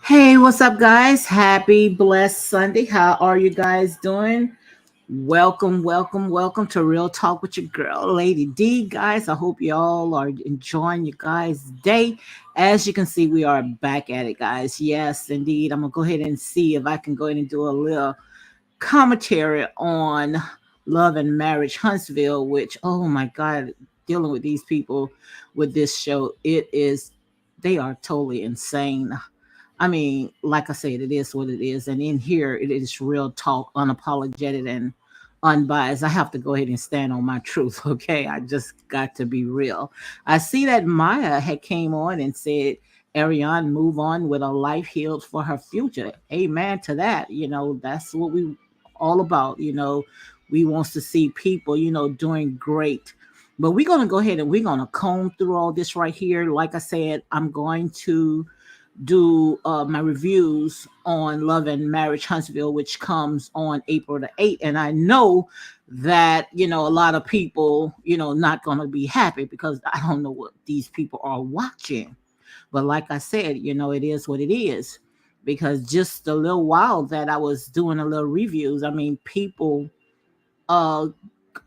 Hey, what's up, guys? Happy blessed Sunday. How are you guys doing? Welcome to Real Talk with your girl, Lady D. Guys, I hope you all are enjoying your guys' day. As you can see, we are back at it, guys. Yes, indeed. I'm gonna go ahead and see if I can go ahead and do a little commentary on Love and Marriage Huntsville, which, oh my God, dealing with these people with this show, they are totally insane. I mean, like I said, it is what it is. And in here, it is real talk, unapologetic and unbiased. I have to go ahead and stand on my truth, okay? I just got to be real. I see that Maya had came on and said, Arionne, move on with a life healed for her future. Amen to that. That's what we all about. We wants to see people, doing great. But we're going to go ahead and we're going to comb through all this right here. Like I said, I'm going to do my reviews on Love and Marriage Huntsville, which comes on April the 8th. And I know that, a lot of people, not going to be happy because I don't know what these people are watching. But like I said, it is what it is. Because just a little while that I was doing a little reviews, I mean, people uh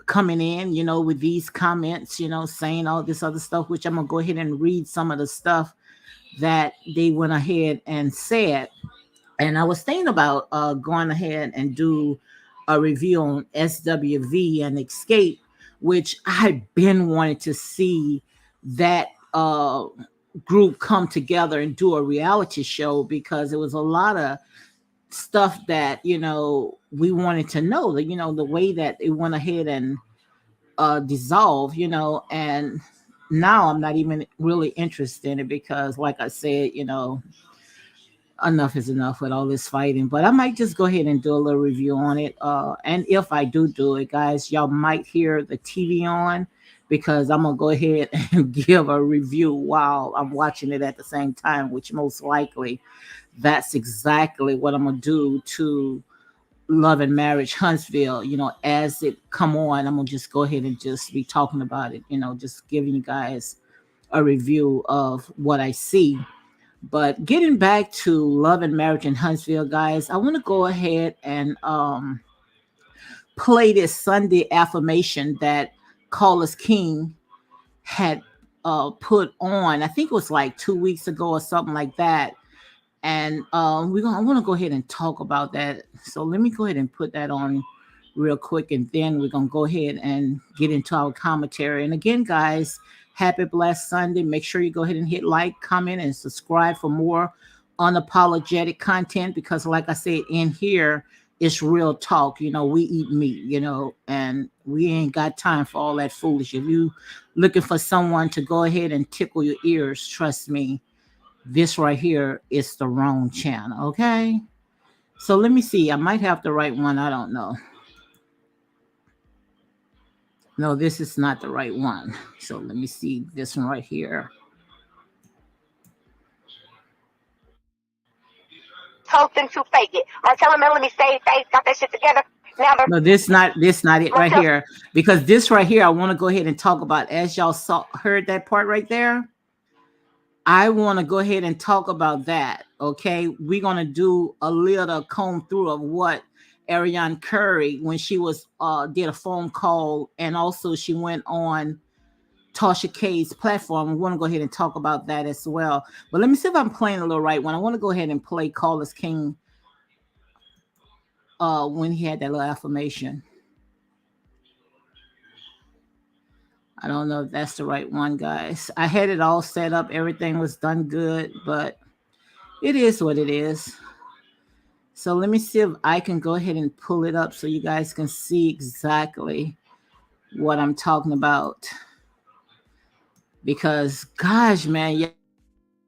coming in, with these comments, saying all this other stuff, which I'm gonna go ahead and read some of the stuff that they went ahead and said. And I was thinking about going ahead and do a review on SWV and Escape, which I've been wanting to see that group come together and do a reality show because it was a lot of stuff that we wanted to know. That the way that it went ahead and dissolve, and now I'm not even really interested in it because, like I said, enough is enough with all this fighting. But I might just go ahead and do a little review on it. And if I do it, guys, y'all might hear the TV on because I'm gonna go ahead and give a review while I'm watching it at the same time, which most likely that's exactly what I'm gonna do to Love and Marriage Huntsville. As it come on, I'm gonna just go ahead and just be talking about it. Just giving you guys a review of what I see. But getting back to Love and Marriage in Huntsville, guys, I want to go ahead and play this Sunday affirmation that Carlos King had put on. I think it was like 2 weeks ago or something like that. And I want to go ahead and talk about that. So let me go ahead and put that on real quick, and then we're gonna go ahead and get into our commentary. And again, guys, happy blessed Sunday. Make sure you go ahead and hit like, comment, and subscribe for more unapologetic content because, like I said, in here it's real talk. We eat meat, and we ain't got time for all that foolish. If you looking for someone to go ahead and tickle your ears, trust me, this right here is the wrong channel. Okay, so let me see. I might have the right one. I don't know. No, this is not the right one. So let me see this one right here. Hoping to fake it. Martell and Melanie stay face, got that shit together. Now they're No, this not it right Martell. here. Because this right here, I want to go ahead and talk about. As y'all heard that part right there, I want to go ahead and talk about that. Okay, we're gonna do a little comb through of what Arionne Curry when she was did a phone call, and also she went on Tasha K's platform. We want to go ahead and talk about that as well. But let me see if I'm playing a little right one. I want to go ahead and play Carlos King when he had that little affirmation. I don't know if that's the right one, guys. I had it all set up. Everything was done good, but it is what it is. So let me see if I can go ahead and pull it up so you guys can see exactly what I'm talking about. Because, gosh, man,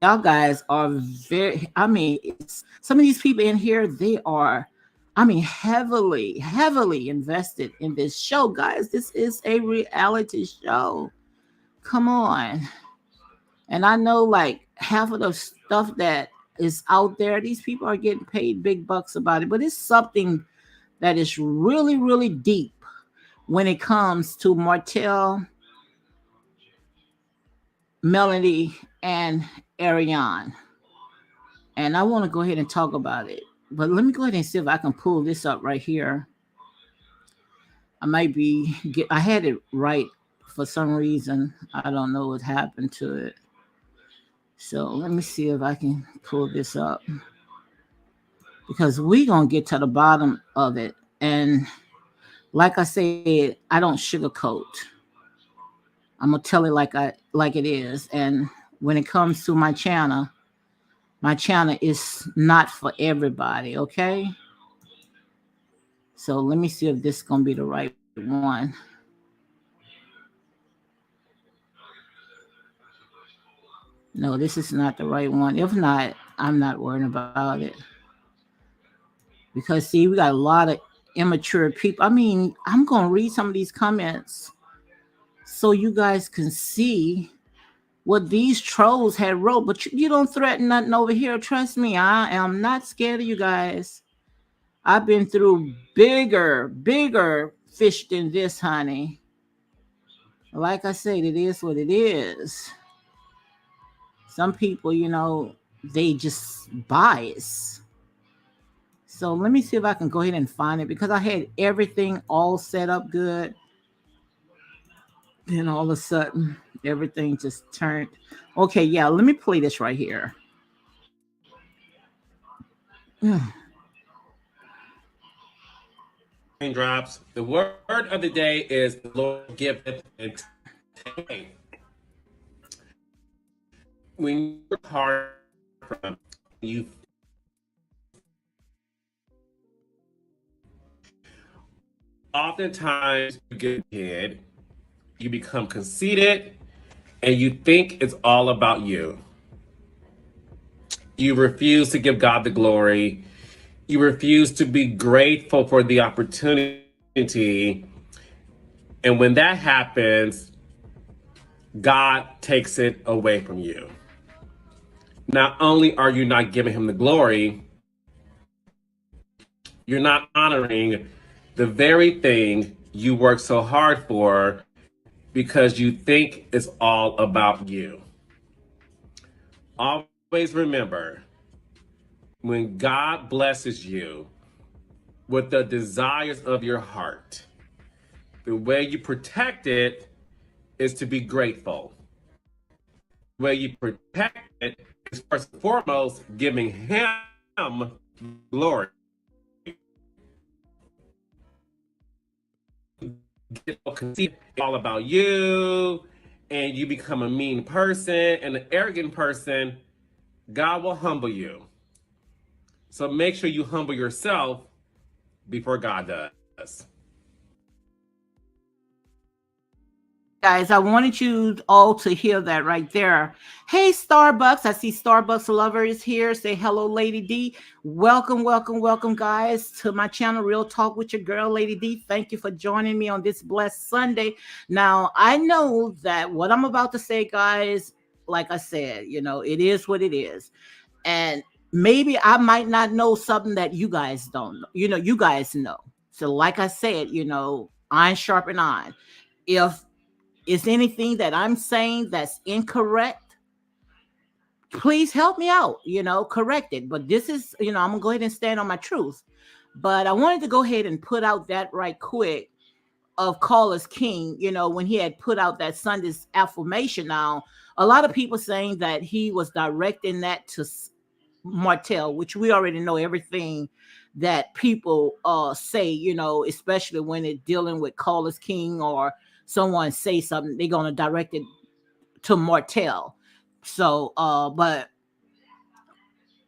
y'all guys are very, I mean, some of these people in here, they are, I mean, heavily invested in this show, guys. This is a reality show. Come on. And I know like half of the stuff that is out there, these people are getting paid big bucks about it, but it's something that is really, really deep when it comes to Martell, Melody, and Arionne. and I want to go ahead and talk about it. But let me go ahead and see if I can pull this up right here. I might be I had it right for some reason. I don't know what happened to it. So let me see if I can pull this up because we gonna get to the bottom of it. And like I said, I don't sugarcoat. I'm gonna tell it like it is. And when it comes to my channel is not for everybody. Okay. So let me see if this is gonna be the right one. No, this is not the right one. If not, I'm not worrying about it. Because see, we got a lot of immature people. I mean, I'm gonna read some of these comments so you guys can see what these trolls had wrote. But you don't threaten nothing over here. Trust me, I am not scared of you guys. I've been through bigger fish than this, honey. Like I said, it is what it is. Some people, they just bias. So let me see if I can go ahead and find it because I had everything all set up good. Then all of a sudden, everything just turned. Okay, yeah, let me play this right here. Raindrops. The word of the day is the Lord giveth and taketh. When you work hard from you, oftentimes you get ahead, you become conceited, and you think it's all about you. You refuse to give God the glory. You refuse to be grateful for the opportunity. And when that happens, God takes it away from you. Not only are you not giving him the glory, you're not honoring the very thing you work so hard for because you think it's all about you. Always remember, when God blesses you with the desires of your heart, the way you protect it is to be grateful. The way you protect it is first and foremost giving him glory. Get all conceited, all about you, and you become a mean person and an arrogant person, God will humble you. So make sure you humble yourself before God does. Guys, I wanted you all to hear that right there. Hey, Starbucks. I see Starbucks lovers here. Say hello, Lady D. Welcome, guys, to my channel, Real Talk with your girl, Lady D. Thank you for joining me on this blessed Sunday. Now, I know that what I'm about to say, guys, like I said, it is what it is. And maybe I might not know something that you guys don't know. You guys know. So, like I said, iron sharpen iron. If is anything that I'm saying that's incorrect, please help me out, correct it. But this is, I'm gonna go ahead and stand on my truth. But I wanted to go ahead and put out that right quick of Carlos King, when he had put out that Sunday's affirmation. Now, a lot of people saying that he was directing that to Martell, which we already know everything that people say, especially when it's dealing with Carlos King or someone say something, they're gonna direct it to Martell. So but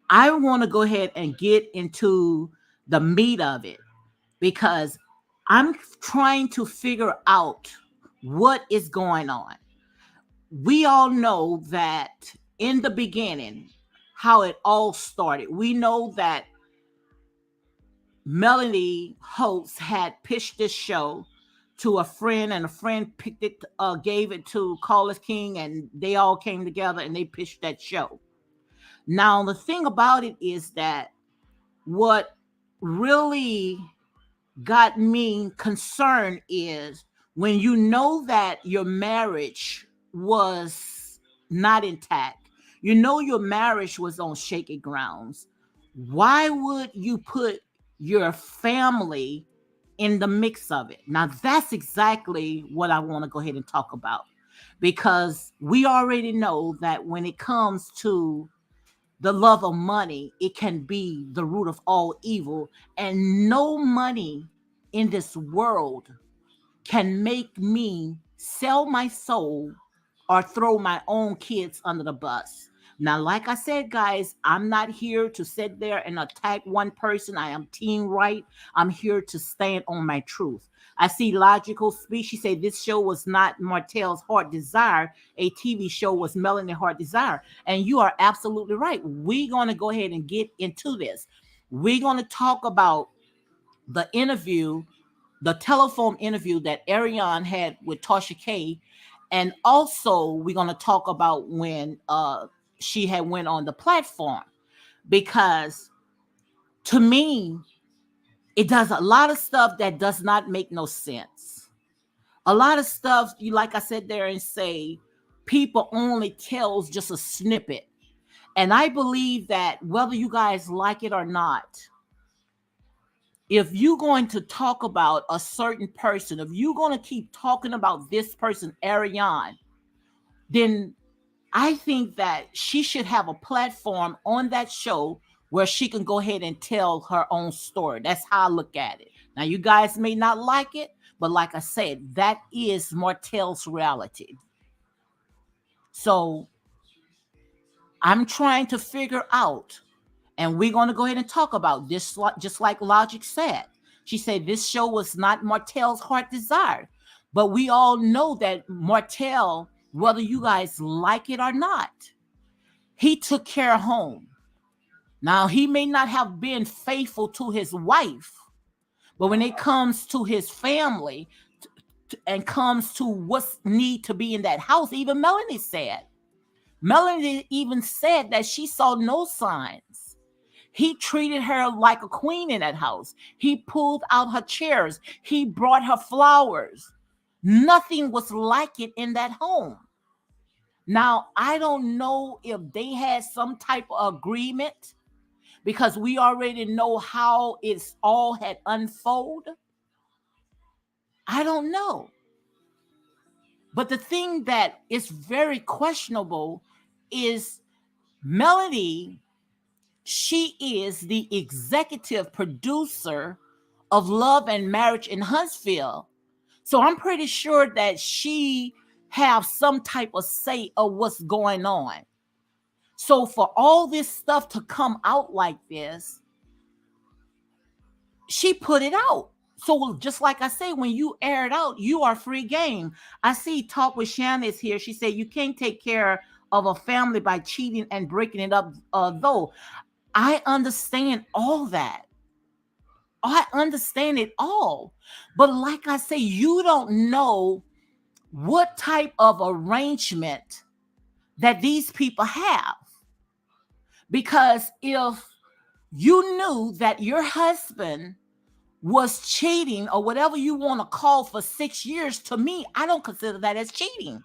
I want to go ahead and get into the meat of it because I'm trying to figure out what is going on. We all know that in the beginning, how it all started. We know that Melanie Holtz had pitched this show to a friend, and a friend picked it, gave it to Carlos King, and they all came together and they pitched that show. Now, the thing about it is that what really got me concerned is when you know that your marriage was not intact, You know your marriage was on shaky grounds. Why would you put your family in the mix of it? Now, that's exactly what I want to go ahead and talk about, because we already know that when it comes to the love of money, it can be the root of all evil, and no money in this world can make me sell my soul or throw my own kids under the bus. Now, like I said, guys, I'm not here to sit there and attack one person. I am team right. I'm here to stand on my truth. I see Logical Speech. She said this show was not Martell's Heart Desire. A TV show was Melanie Heart Desire. And you are absolutely right. We're going to go ahead and get into this. We're going to talk about the interview, the telephone interview that Arionne had with Tasha K. And also we're going to talk about when she had went on the platform, because to me, it does a lot of stuff that does not make no sense. A lot of stuff, you like I said there and say, people only tells just a snippet. And I believe that whether you guys like it or not, if you're going to talk about a certain person, if you're going to keep talking about this person, Arionne, then I think that she should have a platform on that show where she can go ahead and tell her own story. That's how I look at it. Now, you guys may not like it, but like I said, that is Martell's reality. So I'm trying to figure out, and we're going to go ahead and talk about this, just like Logic said. She said this show was not Martell's heart desire. But we all know that Martell, whether you guys like it or not, he took care of home. Now, he may not have been faithful to his wife, but when it comes to his family and comes to what's need to be in that house, even Melanie even said that she saw no signs. He treated her like a queen in that house. He pulled out her chairs. He brought her flowers. Nothing was like it in that home. Now, I don't know if they had some type of agreement, because we already know how it's all had unfolded. I don't know. But the thing that is very questionable is Melody. She is the executive producer of Love and Marriage in Huntsville. So I'm pretty sure that she have some type of say of what's going on. So for all this stuff to come out like this, she put it out. So just like I say, when you air it out, you are free game. I see Talk with Shannon is here. She said you can't take care of a family by cheating and breaking it up, though. I understand all that. I understand it all. But like I say, you don't know what type of arrangement that these people have. Because if you knew that your husband was cheating or whatever you want to call for 6 years, to me, I don't consider that as cheating.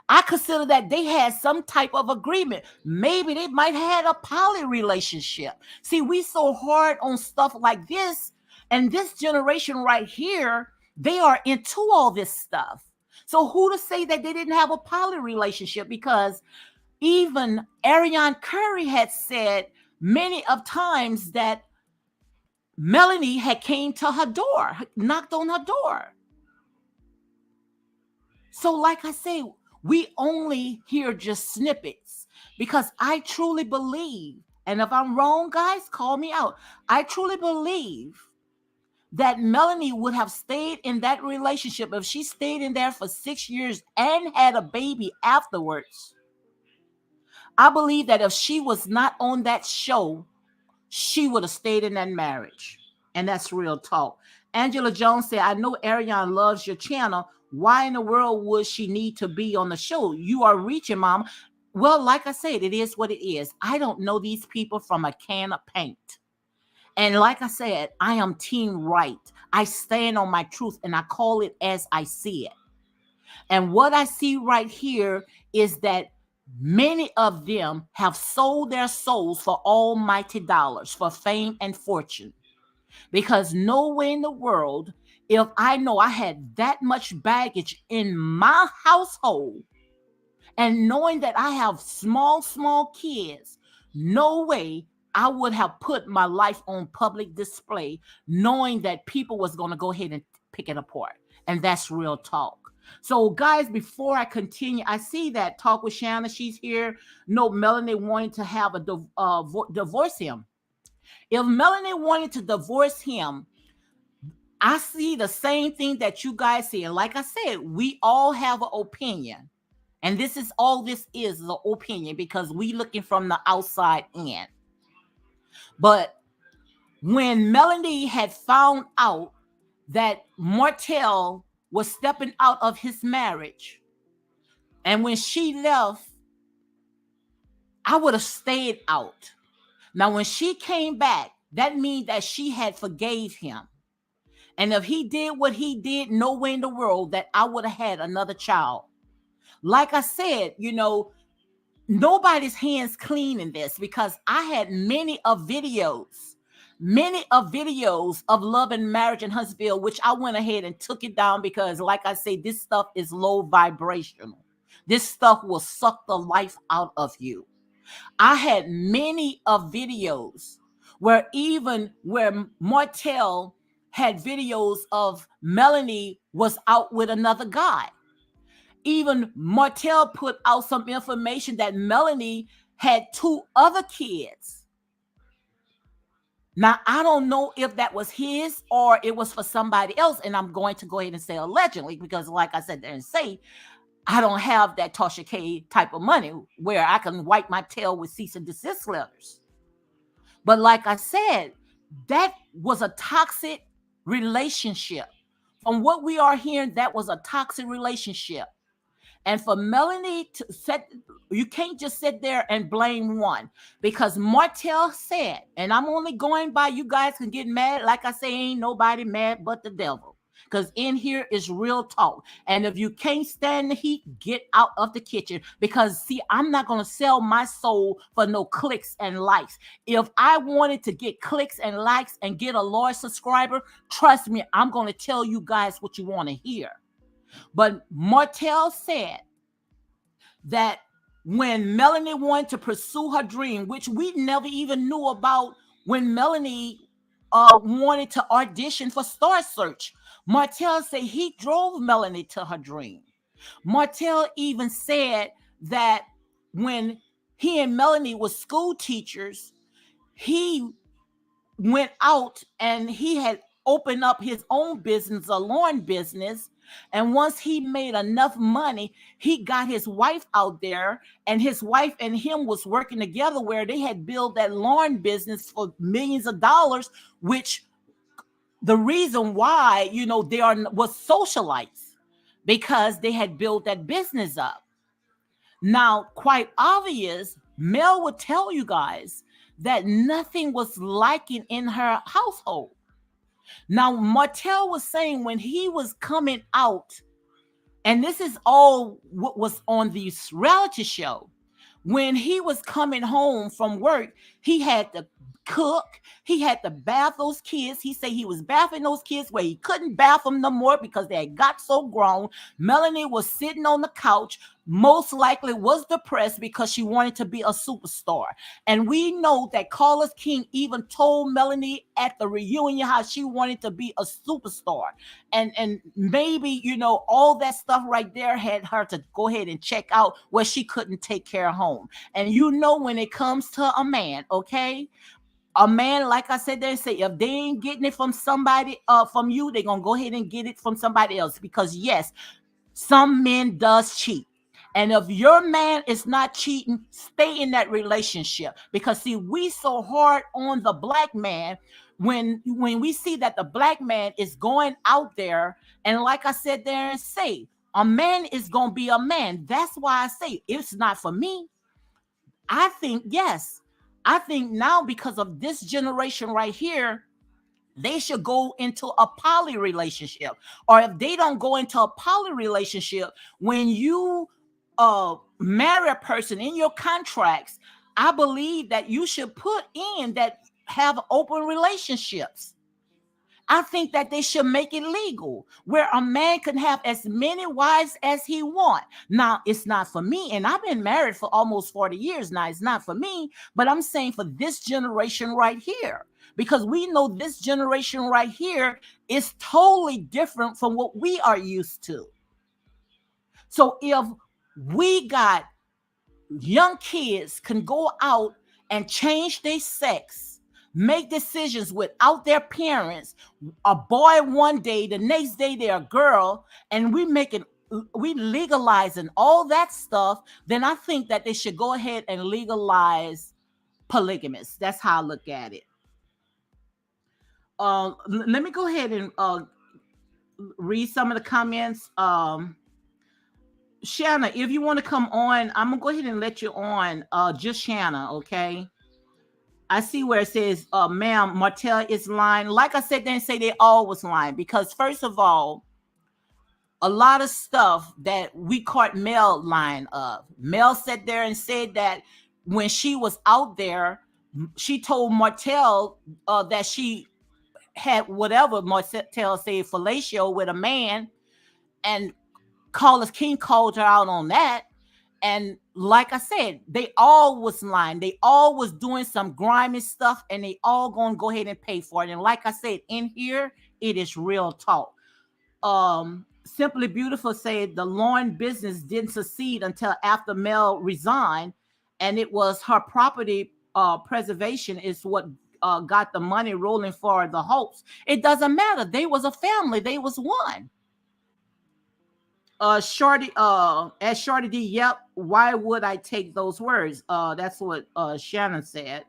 I consider that they had some type of agreement. Maybe they might have had a poly relationship. See, we so hard on stuff like this, and this generation right here, they are into all this stuff. So who to say that they didn't have a poly relationship? Because even Arionne Curry had said many of times that Melanie had came to her door, knocked on her door. So like I say, we only hear just snippets, because I truly believe, and if I'm wrong, guys, call me out. I truly believe that Melanie would have stayed in that relationship if she stayed in there for 6 years and had a baby afterwards. I believe that if she was not on that show, she would have stayed in that marriage. And that's real talk. Angela Jones said, I know Arionne loves your channel. Why in the world would she need to be on the show? You are reaching, Mom. Well, like I said, it is what it is. I don't know these people from a can of paint. And like I said, I am team right. I stand on my truth and I call it as I see it. And what I see right here is that Many of them have sold their souls for almighty dollars, for fame and fortune. Because nowhere in the world, if I know I had that much baggage in my household, and knowing that I have small kids, no way I would have put my life on public display, knowing that people was going to go ahead and pick it apart. And that's real talk. So, guys, before I continue, I see that Talk with Shanna, she's here. No, Melanie wanted to have a divorce him. If Melanie wanted to divorce him, I see the same thing that you guys see. And like I said, we all have an opinion. And this is all this is the opinion, because we looking from the outside in. But when Melanie had found out that Martell was stepping out of his marriage, and when she left, I would have stayed out. Now, when she came back, that means that she had forgave him. And if he did what he did, no way in the world that I would have had another child. Like I said, nobody's hands clean in this, because I had many of videos of Love and Marriage in Huntsville, which I went ahead and took it down, because like I say, this stuff is low vibrational. This stuff will suck the life out of you. I had many of videos where Martell had videos of Melanie was out with another guy. Even Martell put out some information that Melanie had 2 other kids. Now, I don't know if that was his or it was for somebody else. And I'm going to go ahead and say allegedly, because like I said there and say, I don't have that Tasha K type of money where I can wipe my tail with cease and desist letters. But like I said, that was a toxic relationship. From what we are hearing, that was a toxic relationship. And for Melanie to you can't just sit there and blame one, because Martell said, and I'm only going by, you guys can get mad. Like I say, ain't nobody mad but the devil, because in here is real talk. And if you can't stand the heat, get out of the kitchen, because see, I'm not going to sell my soul for no clicks and likes. If I wanted to get clicks and likes and get a loyal subscriber, trust me, I'm going to tell you guys what you want to hear. But Martell said that when Melanie wanted to pursue her dream, which we never even knew about, when Melanie wanted to audition for Star Search, Martell said he drove Melanie to her dream. Martell even said that when he and Melanie were school teachers, he went out and he had opened up his own business, a lawn business. And once he made enough money, he got his wife out there, and his wife and him was working together, where they had built that lawn business for millions of dollars, which the reason why, they was socialites, because they had built that business up. Now, quite obvious, Mel would tell you guys that nothing was liking in her household. Now, Martell was saying when he was coming out, and this is all what was on the reality show, when he was coming home from work, he had to cook, he had to bath those kids. He said he was bathing those kids where he couldn't bath them no more because they had got so grown. Melanie was sitting on the couch, most likely was depressed because she wanted to be a superstar. And we know that Carlos King even told Melanie at the reunion how she wanted to be a superstar. And maybe, all that stuff right there had her to go ahead and check out where she couldn't take care of home. And when it comes to a man, okay, a man, like I said, they say if they ain't getting it from somebody, from you, they're gonna go ahead and get it from somebody else. Because yes, some men does cheat. And if your man is not cheating, stay in that relationship. Because see, we so hard on the black man when we see that the black man is going out there, and like I said there and say, a man is gonna be a man. That's why I say it's not for me. I think yes. I think now, because of this generation right here, they should go into a poly relationship. Or if they don't go into a poly relationship, when you marry a person in your contracts, I believe that you should put in that have open relationships. I think that they should make it legal where a man can have as many wives as he wants. Now, it's not for me, and I've been married for almost 40 years now. It's not for me, but I'm saying for this generation right here, because we know this generation right here is totally different from what we are used to. So if we got young kids can go out and change their sex, make decisions without their parents, a boy one day, the next day they're a girl, and we legalizing all that stuff, then I think that they should go ahead and legalize polygamous. That's how I look at it. Let me go ahead and read some of the comments. Shanna, if you want to come on, I'm gonna go ahead and let you on. Just Shanna, okay? I see where it says, ma'am, Martell is lying. Like I said, they didn't say they always lying, because first of all, a lot of stuff that we caught Mel lying of. Mel sat there and said that when she was out there, she told Martell that she had whatever Martell said, fellatio with a man, and Carlos King called her out on that. And like I said, they all was lying. They all was doing some grimy stuff, and they all gonna go ahead and pay for it. And like I said, in here, it is real talk. Simply Beautiful said the lawn business didn't succeed until after Mel resigned, and it was her property preservation is what got the money rolling for the Holts. It doesn't matter. They was a family. They was one. Shorty, as Shorty D, yep. Why would I take those words? That's what Shannon said.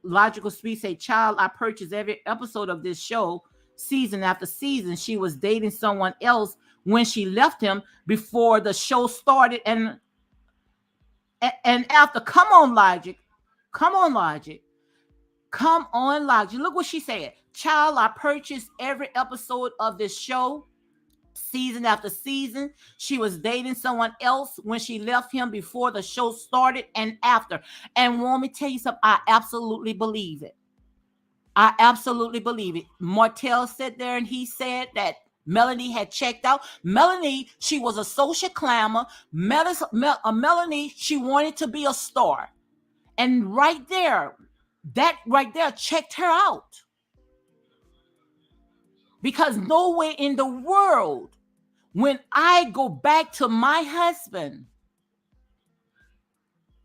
Logical Speed say, child, I purchased every episode of this show, season after season. She was dating someone else when she left him before the show started, and after. Come on, Logic. Come on, Logic. Come on, Logic. Look what she said. Child, I purchased every episode of this show, season after season. She was dating someone else when she left him before the show started and after. And want me to tell you something? I absolutely believe it. I absolutely believe it. Martell sat there and he said that Melanie had checked out. Melanie, she was a social climber. Melanie, she wanted to be a star. And right there, that right there checked her out. Because nowhere in the world, when I go back to my husband,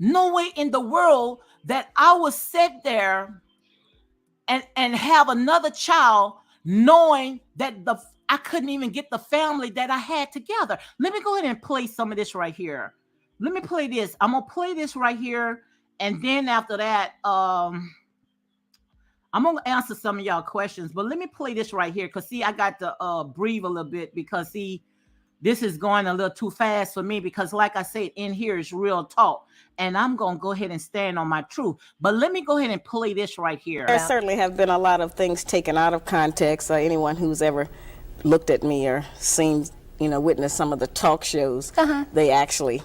nowhere in the world that I will sit there and have another child knowing that I couldn't even get the family that I had together. Let me go ahead and play some of this right here. Let me play this. I'm going to play this right here. And then after that, I'm going to answer some of y'all questions, but let me play this right here. Cause see, I got to breathe a little bit, because see, this is going a little too fast for me, because like I said, in here is real talk, and I'm going to go ahead and stand on my truth. But let me go ahead and play this right here. There certainly have been a lot of things taken out of context. Anyone who's ever looked at me or seen, witnessed some of the talk shows, they actually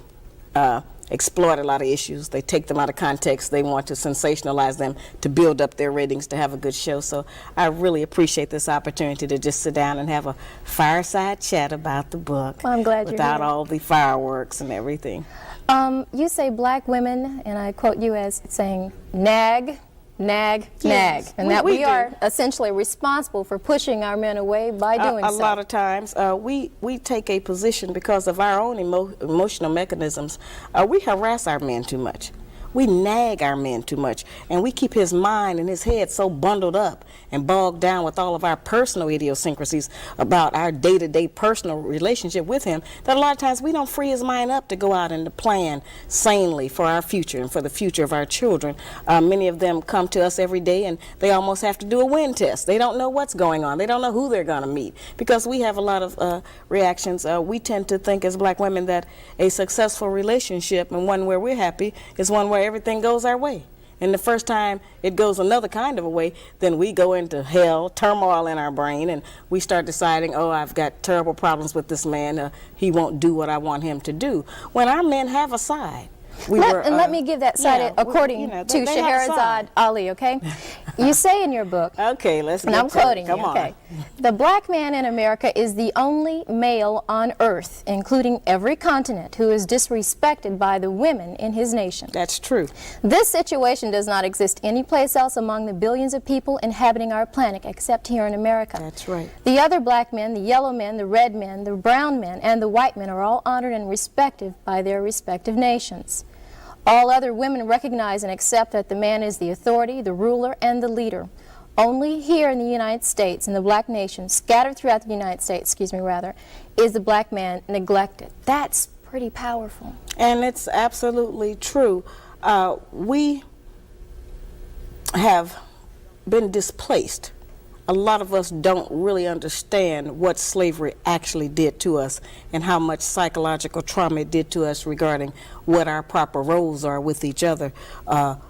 exploit a lot of issues. They take them out of context. They want to sensationalize them to build up their ratings to have a good show. So I really appreciate this opportunity to just sit down and have a fireside chat about the book. Well, I'm glad without you're here. all the fireworks and everything. You say black women, and I quote you as saying, nag, nag, nag. And that we are essentially responsible for pushing our men away by doing so. A lot of times, we take a position because of our own emotional mechanisms. We harass our men too much. We nag our men too much, and we keep his mind and his head so bundled up and bogged down with all of our personal idiosyncrasies about our day-to-day personal relationship with him that a lot of times we don't free his mind up to go out and to plan sanely for our future and for the future of our children. Many of them come to us every day and they almost have to do a wind test. They don't know what's going on. They don't know who they're going to meet, because we have a lot of reactions. We tend to think as black women that a successful relationship and one where we're happy is one where everything goes our way. And the first time it goes another kind of a way, then we go into hell, turmoil in our brain, and we start deciding, oh, I've got terrible problems with this man. He won't do what I want him to do. When our men have a side. Let me give that side according to Scheherazade Ali, okay? You say in your book, okay, let's get and I'm quoting Come you, on. okay? The black man in America is the only male on earth, including every continent, who is disrespected by the women in his nation. That's true. This situation does not exist anyplace else among the billions of people inhabiting our planet except here in America. That's right. The other black men, the yellow men, the red men, the brown men, and the white men are all honored and respected by their respective nations. All other women recognize and accept that the man is the authority, the ruler, and the leader. Only here in the United States, in the black nation, scattered throughout the United States, is the black man neglected. That's pretty powerful. And it's absolutely true. We have been displaced. A lot of us don't really understand what slavery actually did to us and how much psychological trauma it did to us regarding what our proper roles are with each other,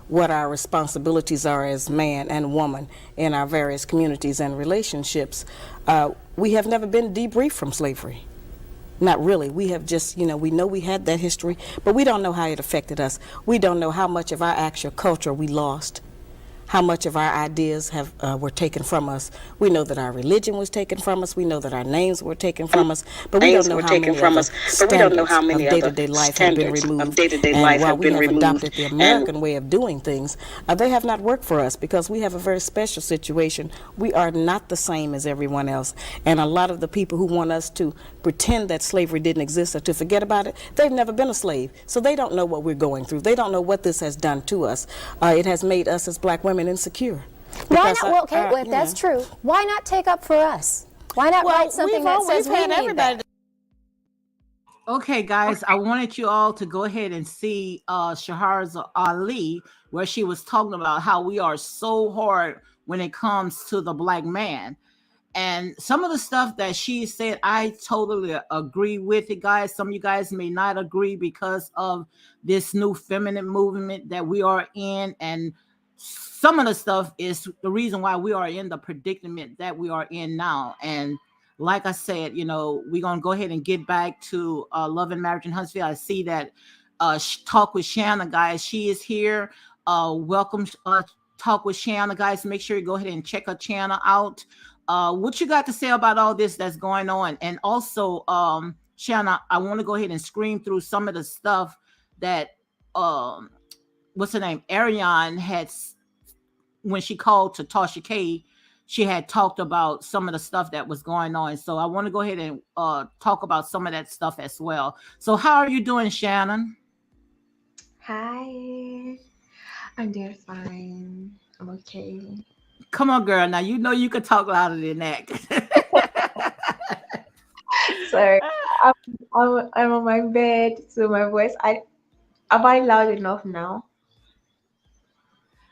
what our responsibilities are as man and woman in our various communities and relationships. We have never been debriefed from slavery. Not really. We have just, we know we had that history, but we don't know how it affected us. We don't know how much of our actual culture we lost, how much of our ideas were taken from us. We know that our religion was taken from us. We know that our names were taken from us, but we don't know how many of the standards of day-to-day life have been removed. And while we have adopted the American way of doing things, they have not worked for us because we have a very special situation. We are not the same as everyone else. And a lot of the people who want us to pretend that slavery didn't exist or to forget about it, they've never been a slave. So they don't know what we're going through. They don't know what this has done to us. It has made us as black women insecure. Why not? Well, if that's true, why not take up for us? Why not write something that says we need that? Okay, guys, I wanted you all to go ahead and see Scheherazade Ali, where she was talking about how we are so hard when it comes to the black man. And some of the stuff that she said, I totally agree with it, guys. Some of you guys may not agree because of this new feminine movement that we are in. And some of the stuff is the reason why we are in the predicament that we are in now. And like I said, we're going to go ahead and get back to Love and Marriage in Huntsville. I see that Talk with Shanna, guys. She is here. Welcome, Talk with Shanna, guys. Make sure you go ahead and check her channel out. What you got to say about all this that's going on? And also, Shanna, I want to go ahead and scream through some of the stuff that, what's her name? Arionne had, when she called to Tasha K, she had talked about some of the stuff that was going on. So I want to go ahead and talk about some of that stuff as well. So how are you doing, Shannon? Hi, I'm doing fine. I'm okay. Come on, girl. Now you know you can talk louder than that. Sorry, I'm on my bed, so my voice. Am I loud enough now?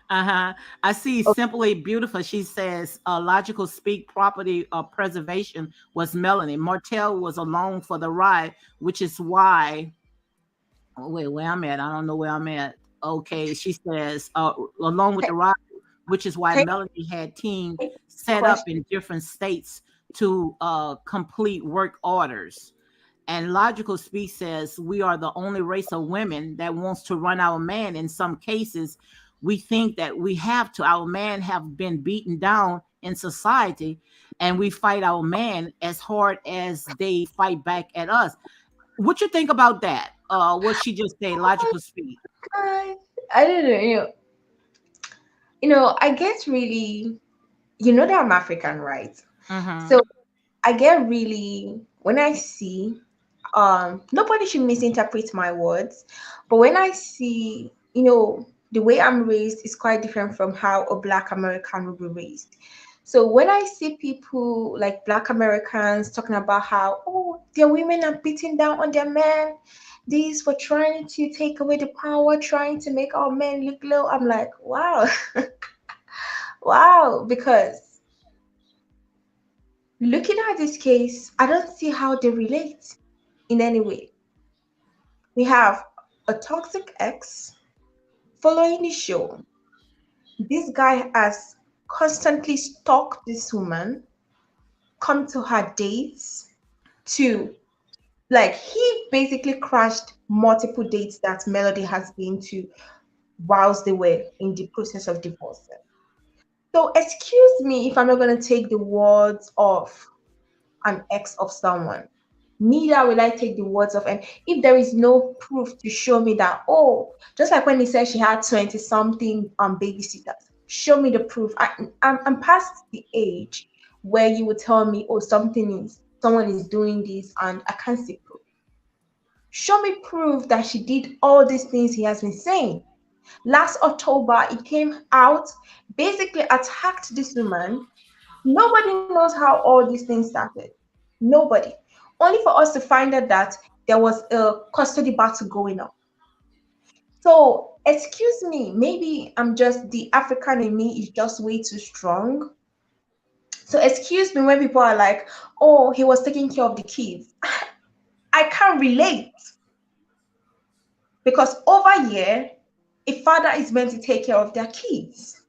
I see Simply Beautiful. She says logical speak property preservation was Melanie. Martell was alone for the ride, which is why. Oh, wait, where I'm at? I don't know where I'm at. Okay, she says along with the ride, which is why Melanie had teams set up in different states to complete work orders. And Logical Speak says we are the only race of women that wants to run our man. In some cases, we think that we have to. Our man have been beaten down in society, and we fight our man as hard as they fight back at us. What you think about that? What she just said, Logical Speak. God, I don't know. I get really, that I'm African, right? So I get really, when I see, nobody should misinterpret my words, but when I see, the way I'm raised is quite different from how a Black American will be raised. So when I see people like Black Americans talking about how, their women are beating down on their men, these for trying to take away the power, trying to make our men look low, I'm like, wow. Wow, because looking at this case, I don't see how they relate in any way. We have a toxic ex following the show, This guy has constantly stalked this woman, come to her dates, to like he basically crashed multiple dates that Melody has been to whilst they were in the process of divorce. So excuse me if I'm not going to take the words of an ex of someone. Neither will I take the words of, and if there is no proof to show me that, oh, just like when he said she had 20 something babysitters, show me the proof. I'm past the age where you would tell me, oh, someone is doing this and I can't see proof. Show me proof that she did all these things he has been saying. Last October, it came out, basically attacked this woman. Nobody knows how all these things started. Nobody. Only for us to find out that there was a custody battle going on. So, excuse me, maybe I'm just the African in me is just way too strong. So, excuse me when people are like, oh, he was taking care of the kids. I can't relate because over here, a father is meant to take care of their kids.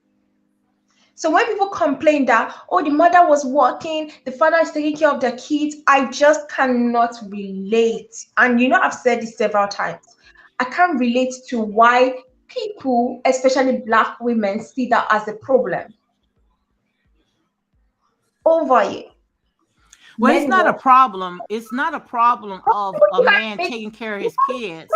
So when people complain that, oh, the mother was working, the father is taking care of their kids, I just cannot relate. And I've said this several times. I can't relate to why people, especially Black women, see that as a problem. Over here. Well, it's Men not a work. problem. It's not a problem of a You guys man make taking care of his kids.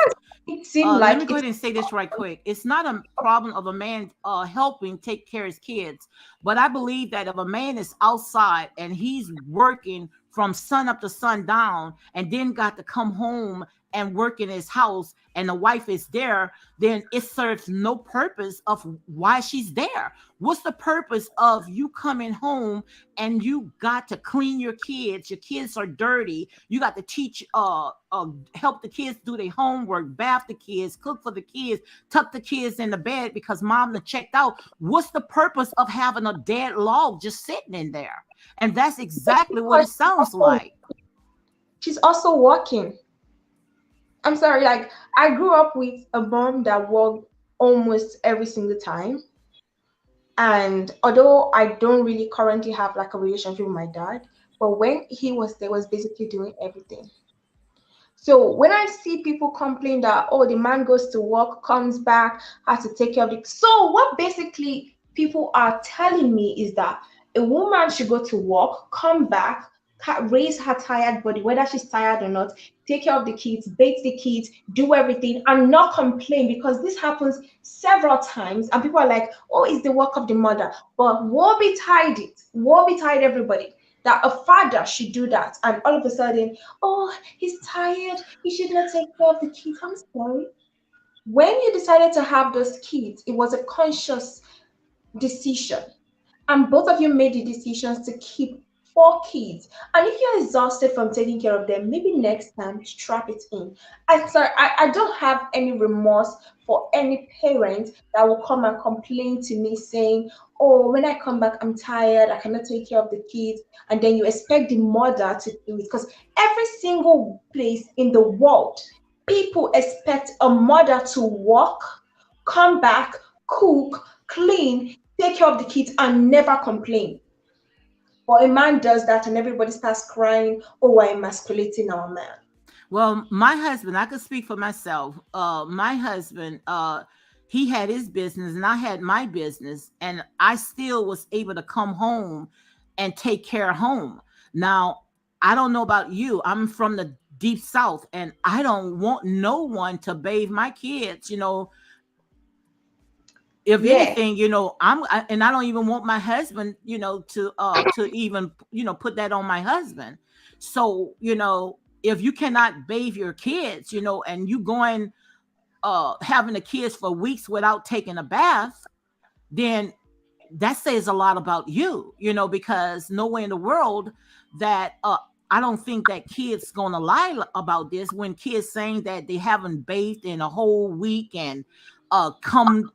it seem Let me like go it's ahead and say this right quick. It's not a problem of a man helping take care of his kids, but I believe that if a man is outside and he's working from sun up to sundown and then got to come home and work in his house and the wife is there, then it serves no purpose of why she's there. What's the purpose of you coming home and you got to clean your kids? Your kids are dirty. You got to teach, help the kids do their homework, bath the kids, cook for the kids, tuck the kids in the bed because mom done checked out. What's the purpose of having a dead log just sitting in there? And that's exactly what because it sounds like. she's also working. I'm sorry, like I grew up with a mom that worked almost every single time. And although I don't really currently have like a relationship with my dad, but when he was there, was basically doing everything. So when I see people complain that, oh, the man goes to work, comes back, has to take care of it. So what basically people are telling me is that a woman should go to work, come back, raise her tired body, whether she's tired or not, take care of the kids, bathe the kids, do everything, and not complain because this happens several times. And people are like, oh, it's the work of the mother. But woe betide it, woe betide everybody that a father should do that. And all of a sudden, oh, he's tired, he should not take care of the kids. I'm sorry. When you decided to have those kids, it was a conscious decision. And both of you made the decisions to keep 4 kids. And if you're exhausted from taking care of them, maybe next time strap it in. I'm sorry, I don't have any remorse for any parent that will come and complain to me saying, oh, when I come back, I'm tired, I cannot take care of the kids. And then you expect the mother to do it. Because every single place in the world, people expect a mother to work, come back, cook, clean, take care of the kids, and never complain. But a man does that, and everybody starts crying, oh, we're emasculating our man. Well, my husband, I could speak for myself. My husband, he had his business and I had my business, and I still was able to come home and take care of home. Now, I don't know about you. I'm from the deep south, and I don't want no one to bathe my kids. If Yeah. anything, and I don't even want my husband, to even, put that on my husband. So, if you cannot bathe your kids, and you going having the kids for weeks without taking a bath, then that says a lot about you, because nowhere in the world that I don't think that kids gonna lie about this when kids saying that they haven't bathed in a whole week and come,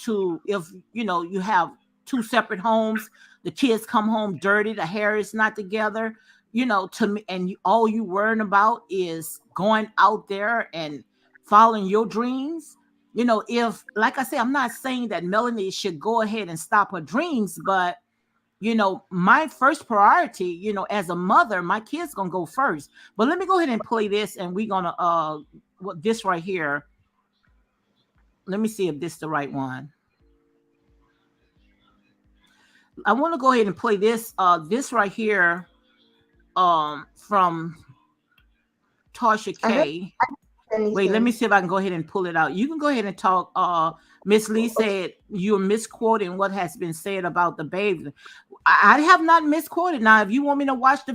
to if you have two separate homes, the kids come home dirty, the hair is not together, to me, and all you worrying about is going out there and following your dreams. if, like I said, I'm not saying that Melanie should go ahead and stop her dreams, but my first priority, as a mother, my kid's gonna go first. But let me go ahead and play this, and we're gonna this right here. Let me see if this is the right one. I want to go ahead and play this right here, from Tasha K. Wait, let me see if I can go ahead and pull it out. You can go ahead and talk. Miss Lee said you're misquoting what has been said about the baby. I have not misquoted. Now, if you want me to watch the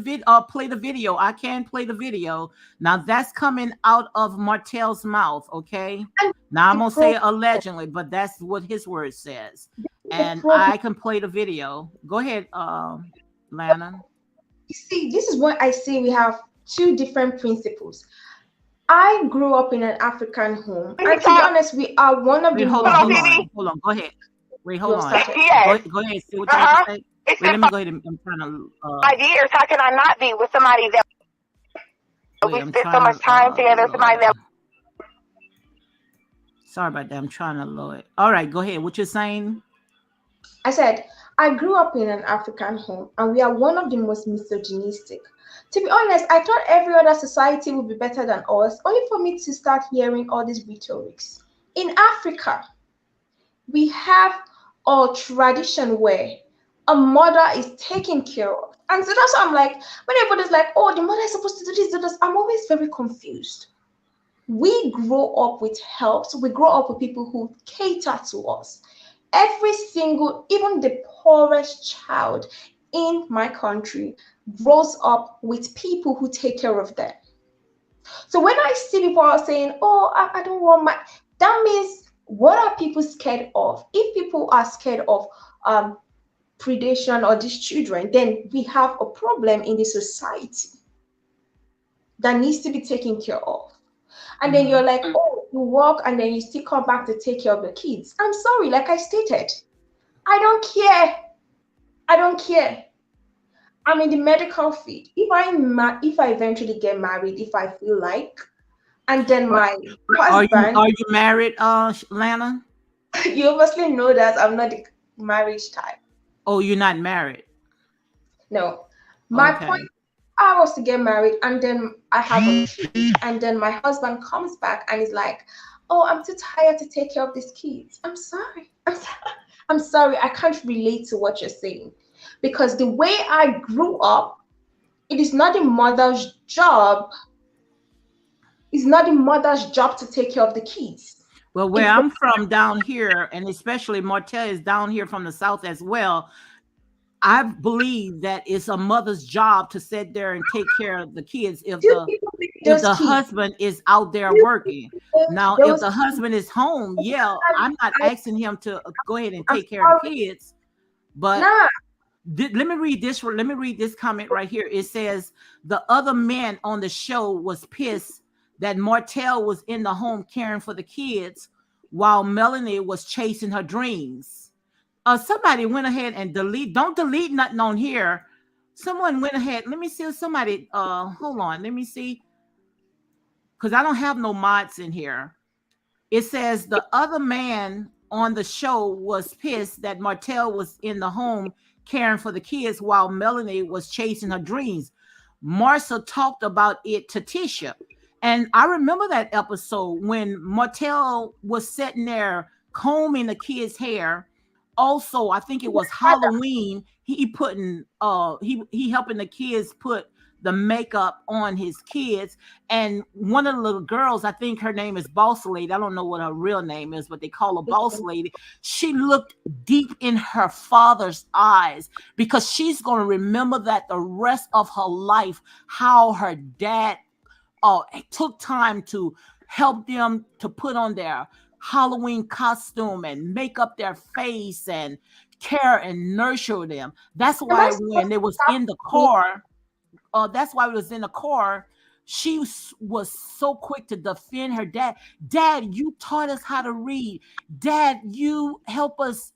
play the video, I can play the video. Now, that's coming out of Martell's mouth, okay? Now, I'm going to say allegedly, but that's what his word says. And I can play the video. Go ahead, Lana. You see, this is what I say. We have two different principles. I grew up in an African home, and to be honest, we are one of the hold on. Go ahead. Wait, hold on. Yes. Go ahead. See what you have to say. Wait, let me go ahead. I'm trying to. 5 years. How can I not be with somebody that we spent so much time together? Somebody that. Sorry about that. I'm trying to lower it. All right, go ahead. What you're saying? I said I grew up in an African home, and we are one of the most misogynistic. To be honest, I thought every other society would be better than us, only for me to start hearing all these rhetorics. In Africa, we have a tradition where a mother is taken care of. And so that's why I'm like, when everybody's like, oh, the mother is supposed to do this, do this, I'm always very confused. We grow up with help. So we grow up with people who cater to us. Every single, even the poorest child in my country grows up with people who take care of them. So when I see people are saying, oh, I don't want my, that means what are people scared of? If people are scared of predation or these children, then we have a problem in the society that needs to be taken care of. And then you're like, oh, you work and then you still come back to take care of the kids. I'm sorry, like I stated, I don't care. I don't care. I'm in the medical field. If I eventually get married, if I feel like, and then my husband. Are you married, Lana? You obviously know that I'm not the marriage type. Oh, you're not married? No. My point, I was to get married, and then I have a kid, and then my husband comes back and is like, oh, I'm too tired to take care of these kids. I'm sorry. I'm sorry. I can't relate to what you're saying. Because the way I grew up, it is not the mother's job. It's not the mother's job to take care of the kids. Well, where I'm from down here, and especially Martell is down here from the South as well, I believe that it's a mother's job to sit there and take care of the kids if the husband is out there working. Now, if the husband is home, yeah, I'm not asking him to go ahead and take care of the kids, but let me read this. Let me read this comment right here. It says the other man on the show was pissed that Martell was in the home caring for the kids while Melanie was chasing her dreams. Somebody went ahead and don't delete nothing on here. Someone went ahead. Let me see if somebody, hold on. Let me see. Because I don't have no mods in here. It says the other man on the show was pissed that Martell was in the home caring for the kids while Melanie was chasing her dreams. Marcia talked about it to Tisha. And I remember that episode when Martell was sitting there combing the kids' hair. Also, I think it was Halloween. He putting he helping the kids put the makeup on his kids. And one of the little girls, I think her name is Boss Lady. I don't know what her real name is, but they call her Boss Lady. She looked deep in her father's eyes because she's going to remember that the rest of her life, how her dad took time to help them to put on their Halloween costume and make up their face and care and nurture them. That's why when they was in the car, she was so quick to defend her dad. Dad, you taught us how to read. Dad, you help us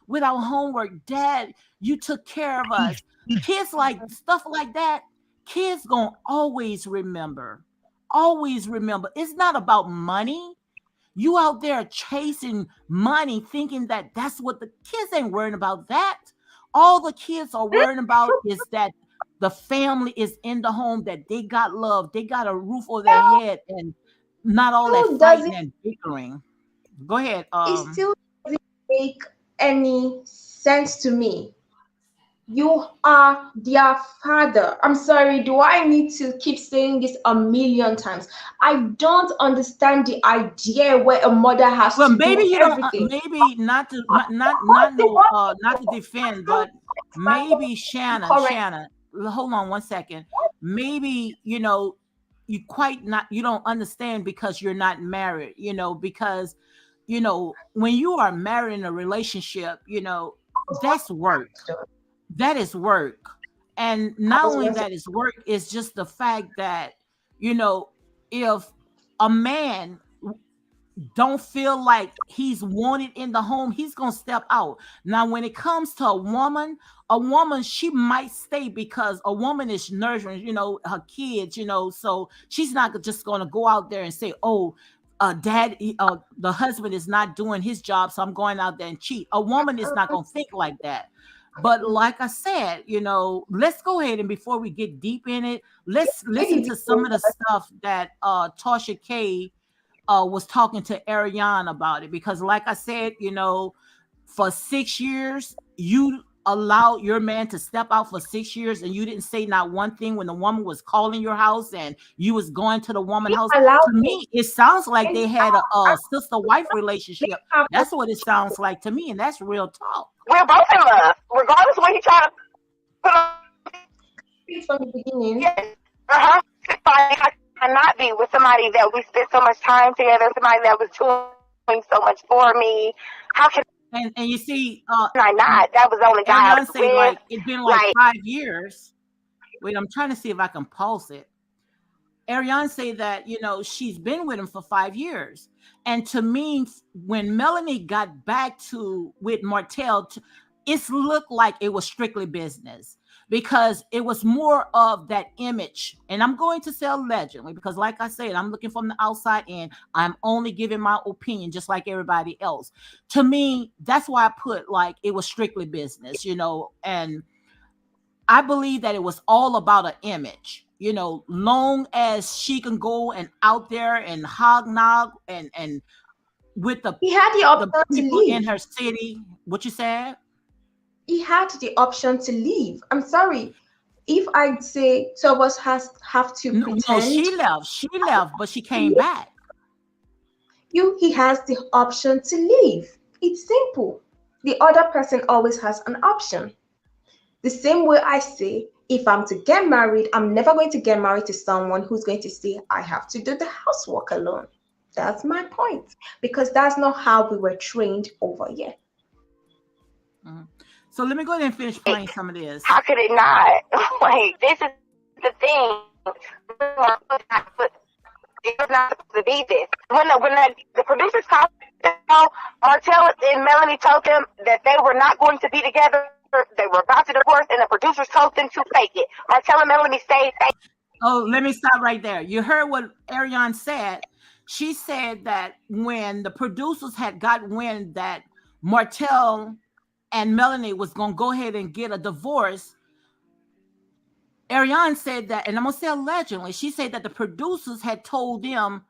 with our homework. Dad, you took care of us. Kids like stuff like that. Kids gonna always remember. Always remember. It's not about money. You out there chasing money, thinking that that's what the kids ain't worrying about. That all the kids are worrying about is that the family is in the home, that they got love, they got a roof over their head, and not all that Still fighting doesn't and bickering. Go ahead. it still doesn't make any sense to me. You are their father. I'm sorry, do I need to keep saying this a million times? I don't understand the idea where a mother has Well, to maybe do you don't. everything. Maybe not to not to defend, but maybe Shannon. Correct. Shannon, hold on one second. Maybe you don't understand because you're not married. Because when you are married in a relationship, that's work. That is work. And I not was only going to that is work, it's just the fact that, if a man don't feel like he's wanted in the home, he's gonna step out. Now, when it comes to a woman, she might stay because a woman is nurturing, her kids, so she's not just gonna go out there and say, "Oh, the husband is not doing his job, so I'm going out there and cheat." A woman is not gonna think like that. But like I said, let's go ahead and before we get deep in it, let's listen to some of the stuff that Tasha K was talking to Arionne about it, because like I said, for 6 years you allowed your man to step out for 6 years, and you didn't say not one thing when the woman was calling your house and you was going to the woman house. allow To me, it sounds like they had a sister-wife me relationship. have That's what it sounds like to me, and that's real talk. We're both in love, regardless of what he tried to put on. it from the beginning. Yes. I cannot be with somebody that we spent so much time together, somebody that was doing so much for me. How can And you see, I not? That was the only guy I Arionne was say with. like it's been like Like, 5 years. Wait, I'm trying to see if I can pulse it. Arionne say that she's been with him for 5 years, and to me, when Melanie got back to with Martell, it looked like it was strictly business, because it was more of that image. And I'm going to say allegedly, because like I said, I'm looking from the outside in. I'm only giving my opinion, just like everybody else. To me, that's why I put like it was strictly business, and I believe that it was all about an image. Long as she can go and out there and hog nog and with He had the the option to people in leave. her city. What you said? He had the option to leave. I'm sorry. If I say two of us have to No, no, pretend she left. She left, but she came back. he has the option to leave. It's simple. The other person always has an option. The same way I say, if I'm to get married, I'm never going to get married to someone who's going to say I have to do the housework alone. That's my point. Because that's not how we were trained over here. Mhm. So let me go ahead and finish playing some of this. how could it not? Like, this is the thing. It's not supposed to be this. When the producers called, Martell and Melanie told them that they were not going to be together. They were about to divorce, and the producers told them to fake it. Martell and Melanie stayed. Oh, let me stop right there. You heard what Arionne said. She said that when the producers had got wind that Martell and Melanie was going to go ahead and get a divorce, Arionne said that, and I'm going to say allegedly, she said that the producers had told them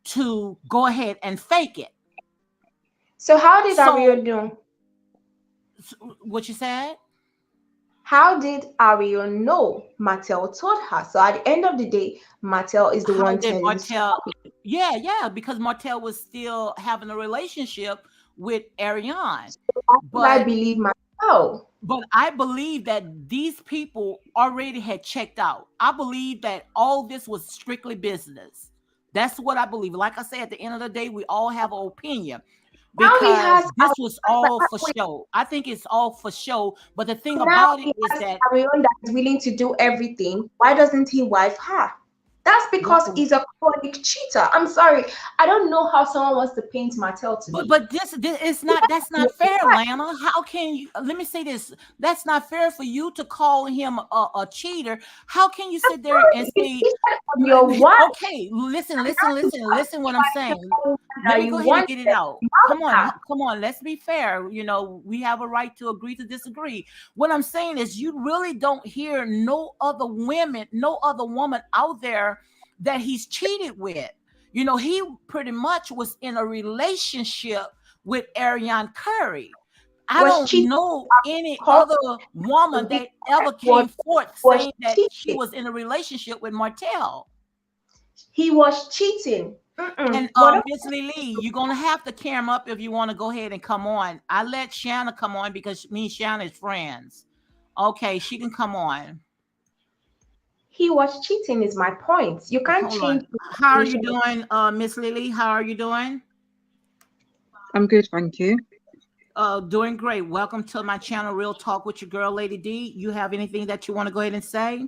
to go ahead and fake it. So how did Arionne know? What you said? How did Arionne know? Martell told her. So at the end of the day, Martell is the How one did telling the story. Martell? Yeah, because Martell was still having a relationship with Arionne. I believe Martell. But I believe that these people already had checked out. I believe that all this was strictly business. That's what I believe. Like I said, at the end of the day, we all have an opinion. Because this was all for show. I think it's all for show. But the thing about it is that Arionne that is willing to do everything. Why doesn't he wife her? That's because he's a chronic cheater. I'm sorry. I don't know how someone wants to paint Martell to me. But this is not, that's not fair, Lana. How can you, let me say this, that's not fair for you to call him a cheater. How can you sit there and say, your wife? okay, listen what I'm saying. let that me you go ahead and wanted get it out. Come on, Malta. come on. Let's be fair. You know, we have a right to agree to disagree. What I'm saying is, you really don't hear no other women, no other woman out there that he's cheated with. You know, he pretty much was in a relationship with Arionne Curry. I Was don't cheating. know any Called other woman this that ever was came forth was saying that she cheating. was in a relationship with Martell. He was cheating. Mm-mm. And What? Miss Lily, you're gonna have to cam up if you want to go ahead and come on. I let Shanna come on because me and Shanna is friends. Okay, she can come on. He was cheating is my point. You can't Hold change on. the How are you definition. doing, Miss Lily? How are you doing? I'm good, thank you. Doing great. Welcome to my channel, Real Talk with your girl, Lady D. You have anything that you want to go ahead and say?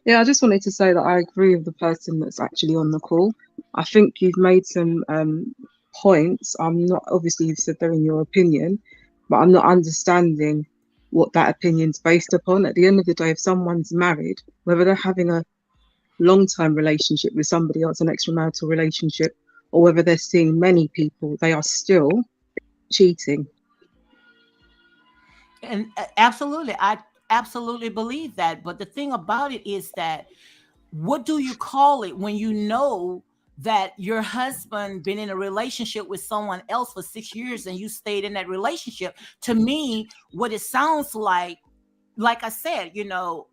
Yeah, I just wanted to say that I agree with the person that's actually on the call. I think you've made some points. I'm not, obviously you've said they're in your opinion, but I'm not understanding what that opinion's based upon. At the end of the day, if someone's married, whether they're having a long-term relationship with somebody else, an extramarital relationship, or whether they're seeing many people, they are still cheating. And absolutely, I absolutely believe that. But the thing about it is that, what do you call it when you know that your husband been in a relationship with someone else for 6 years and you stayed in that relationship? To me, what it sounds like I said, you know,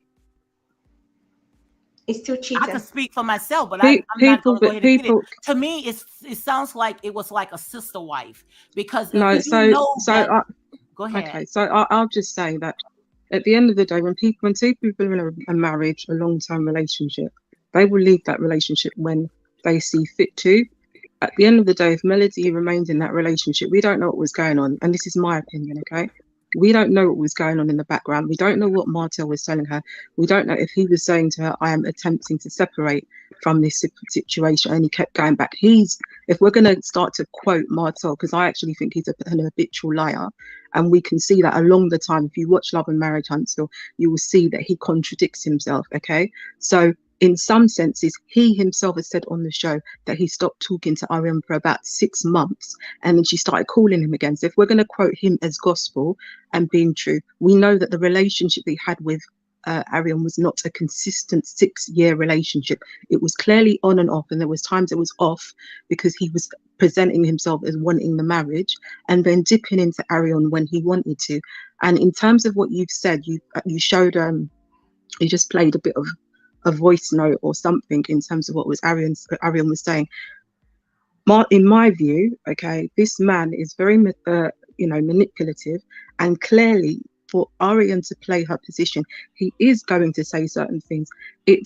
It's still I can cheating. speak for myself, but I'm not People, going to go but ahead and get it. people, To me, it sounds like it was like a sister wife, because if no, you know so that, I, go ahead. okay, so I'll just say that at the end of the day, when two people are in a marriage, a long-term relationship, they will leave that relationship when they see fit to. At the end of the day, if Melody remained in that relationship, we don't know what was going on, and this is my opinion, okay? We don't know what was going on in the background. We don't know what Martell was telling her. We don't know if he was saying to her, I am attempting to separate from this situation, and he kept going back. If we're going to start to quote Martell, because I actually think he's an habitual liar, and we can see that along the time. If you watch Love and Marriage, Huntsville, you will see that he contradicts himself, okay? So in some senses, he himself has said on the show that he stopped talking to Arionne for about 6 months, and then she started calling him again. So if we're going to quote him as gospel and being true, we know that the relationship he had with Arionne was not a consistent 6-year relationship. It was clearly on and off, and there was times it was off because he was presenting himself as wanting the marriage and then dipping into Arionne when he wanted to. And in terms of what you've said, you showed you just played a bit of a voice note or something in terms of what was Arionne was saying. In my view, okay, this man is very manipulative, and clearly for Arionne to play her position, he is going to say certain things. Do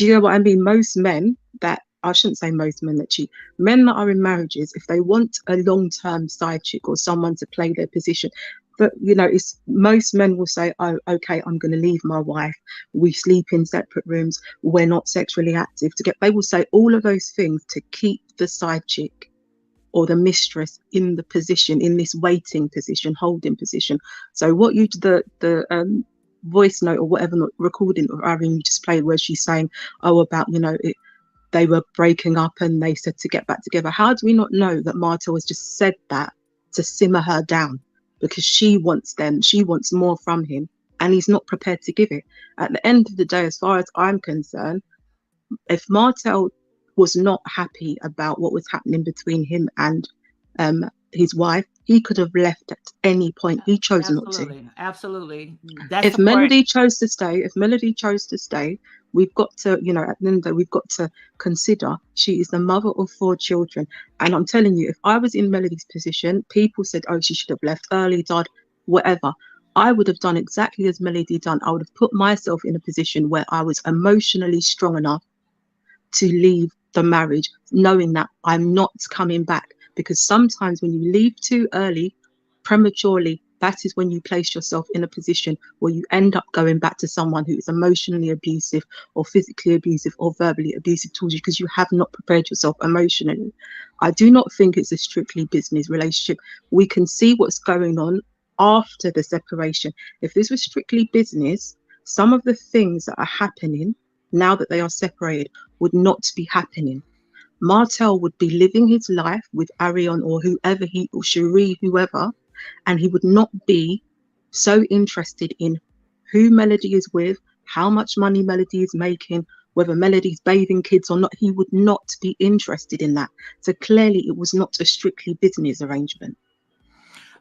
you know what I mean? Most men that, I shouldn't say most men that cheat, men that are in marriages, if they want a long-term side chick or someone to play their position, but it's most men will say, oh, okay, I'm going to leave my wife, we sleep in separate rooms, we're not sexually active they will say all of those things to keep the side chick or the mistress in the position, in this waiting position, holding position. So what the voice note or whatever recording of Irene you just played, where she's saying, oh, about they were breaking up and they said to get back together. How do we not know that Martell has just said that to simmer her down, because she wants more from him, and he's not prepared to give it? At the end of the day, as far as I'm concerned, if Martell was not happy about what was happening between him and his wife, he could have left at any point. He chose not to. Absolutely. That's If the part. Melody chose to stay, we've got to, at the end of the day, we've got to consider she is the mother of 4 children. And I'm telling you, if I was in Melody's position, people said, oh, she should have left early, died, whatever. I would have done exactly as Melody done. I would have put myself in a position where I was emotionally strong enough to leave the marriage, knowing that I'm not coming back. Because sometimes when you leave too early, prematurely, that is when you place yourself in a position where you end up going back to someone who is emotionally abusive or physically abusive or verbally abusive towards you, because you have not prepared yourself emotionally. I do not think it's a strictly business relationship. We can see what's going on after the separation. If this was strictly business, some of the things that are happening now that they are separated would not be happening. Martell would be living his life with Arionne or whoever or Cherie, whoever, and he would not be so interested in who Melody is with, how much money Melody is making, whether Melody's bathing kids or not. He would not be interested in that. So clearly it was not a strictly business arrangement.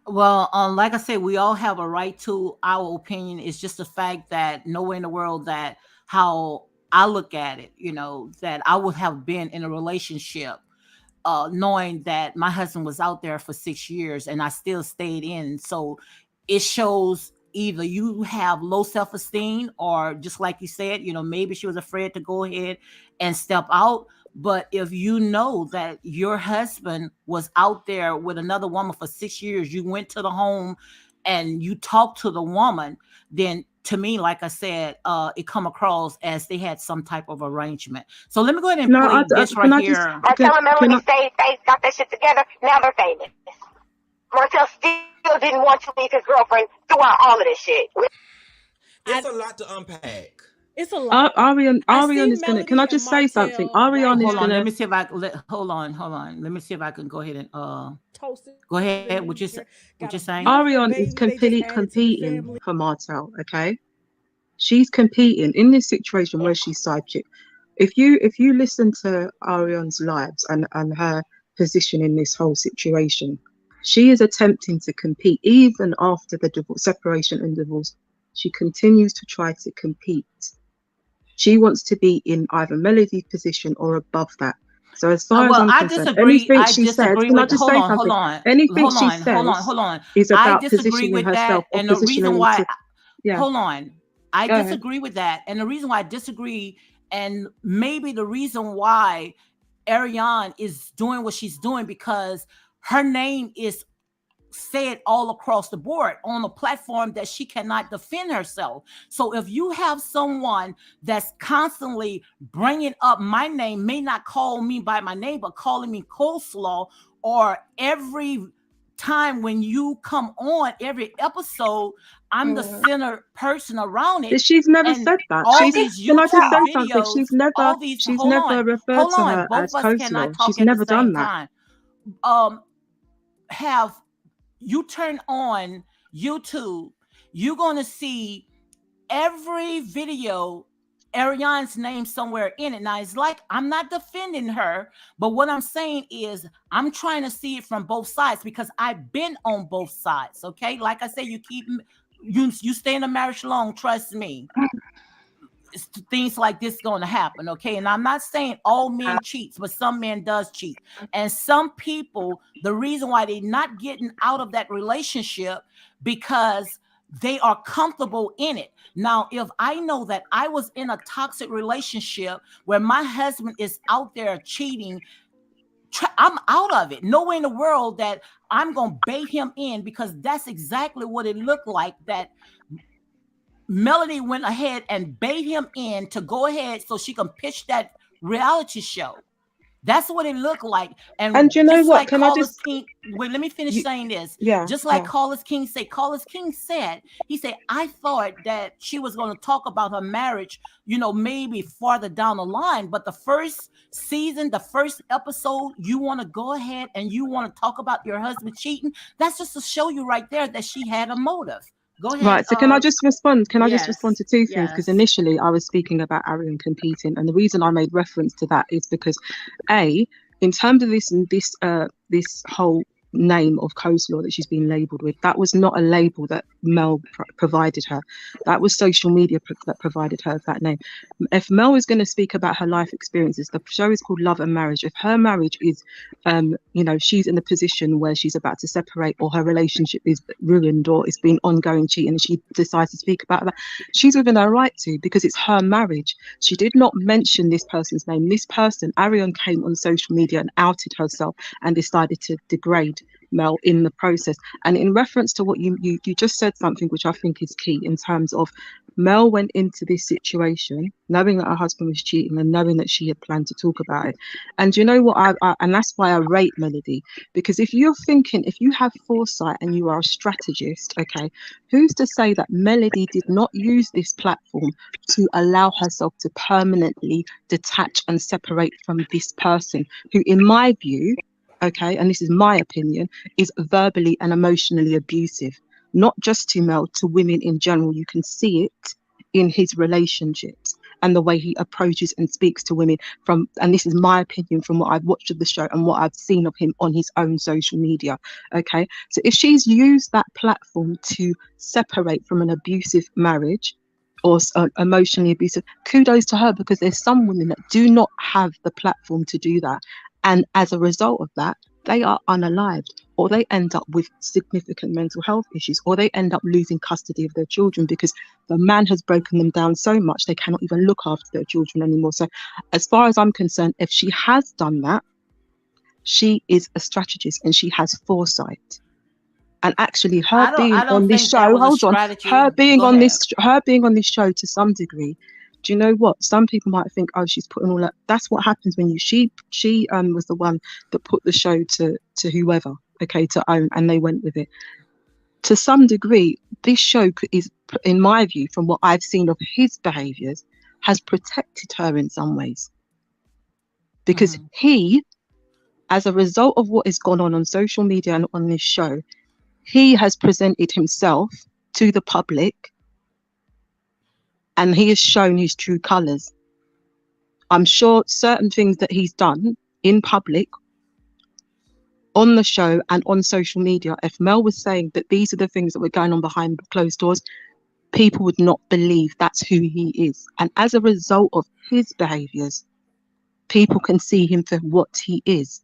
Well, like I said, we all have a right to our opinion. It's just the fact that nowhere in the world that how I look at it, that I would have been in a relationship knowing that my husband was out there for 6 years and I still stayed in. So it shows either you have low self-esteem or just like you said, maybe she was afraid to go ahead and step out. But if you know that your husband was out there with another woman for 6 years, you went to the home and you talked to the woman, then to me, like I said, it come across as they had some type of arrangement. So let me go ahead and play this right here. Martell and Melanie got that shit together. Now they're famous. Martell still didn't want to leave his girlfriend throughout all of this shit. It's a lot to unpack. It's a lot. Arionne is gonna. Can I just say something? Arionne is gonna. Let me see if I hold on. Let me see if I can go ahead and go ahead. What you're saying? Arionne is completely competing for Martell. Okay, she's competing in this situation where she's side chick. If you listen to Arionne's lives and her position in this whole situation, she is attempting to compete even after the divorce, separation and divorce. She continues to try to compete. She wants to be in either Melody's position or above that. So as far as I'm concerned, anything she said, can I just say something? Anything she says is about positioning herself or positioning to. Hold on. I disagree with that. And the reason why I disagree, and maybe the reason why Arionne is doing what she's doing, because her name is said all across the board on a platform that she cannot defend herself. So if you have someone that's constantly bringing up my name, may not call me by my name, but calling me coleslaw, or every time when you come on every episode, I'm the center person around it. She's never said that. Can I just say something? She's never referred to her as coleslaw. She's never done that. Have you turn on YouTube, you're going to see every video Arionne's name somewhere in it. Now, it's like, I'm not defending her, but what I'm saying is I'm trying to see it from both sides, because I've been on both sides. Okay. Like I said, you stay in a marriage long, trust me. Things like this going to happen, okay? And I'm not saying all men cheats, but some men does cheat. And some people, the reason why they're not getting out of that relationship, because they are comfortable in it. Now, if I know that I was in a toxic relationship where my husband is out there cheating, I'm out of it. Nowhere in the world that I'm going to bait him in, because that's exactly what it looked like, that Melody went ahead and bait him in to go ahead so she can pitch that reality show. That's what it looked like. And you know what? Can I just wait? Let me finish saying this. Yeah. Just like Carlos King said. Carlos King said, he said, I thought that she was going to talk about her marriage, maybe farther down the line. But the first season, the first episode, you want to go ahead and you want to talk about your husband cheating. That's just to show you right there that she had a motive. Go ahead. Right. So can I just respond? Can I just respond to two things? Because initially I was speaking about Arionne competing, and the reason I made reference to that is because, in terms of this whole name of coleslaw that she's been labelled with, that was not a label that Mel provided her. That was social media that provided her that name. If Mel is going to speak about her life experiences, the show is called Love and Marriage. If her marriage is, she's in a position where she's about to separate, or her relationship is ruined, or it's been ongoing cheating, and she decides to speak about that, she's within her right to, because it's her marriage. She did not mention this person's name. This person, Arionne, came on social media and outed herself and decided to degrade Mel, in the process. And in reference to what you just said something which I think is key in terms of Mel went into this situation knowing that her husband was cheating and knowing that she had planned to talk about it. And you know what, and that's why I rate Melody, because if you have foresight and you are a strategist, okay, who's to say that Melody did not use this platform to allow herself to permanently detach and separate from this person who, in my view, okay, and this is my opinion, is verbally and emotionally abusive, not just to Mel, to women in general. You can see it in his relationships and the way he approaches and speaks to women and this is my opinion from what I've watched of the show and what I've seen of him on his own social media. Okay, so if she's used that platform to separate from an abusive marriage or emotionally abusive, kudos to her, because there's some women that do not have the platform to do that. And as a result of that, they are unalived, or they end up with significant mental health issues, or they end up losing custody of their children because the man has broken them down so much they cannot even look after their children anymore. So as far as I'm concerned, if she has done that, she is a strategist and she has foresight. And actually her being on this show, hold on, her being on this show to some degree, do you know what? Some people might think, oh, she's putting all that. That's what happens when she was the one that put the show to whoever, okay, to own, and they went with it. To some degree, this show is, in my view, from what I've seen of his behaviours, has protected her in some ways. Because he, as a result of what has gone on social media and on this show, he has presented himself to the public and he has shown his true colours. I'm sure certain things that he's done in public, on the show and on social media, if Mel was saying that these are the things that were going on behind closed doors, people would not believe that's who he is. And as a result of his behaviours, people can see him for what he is.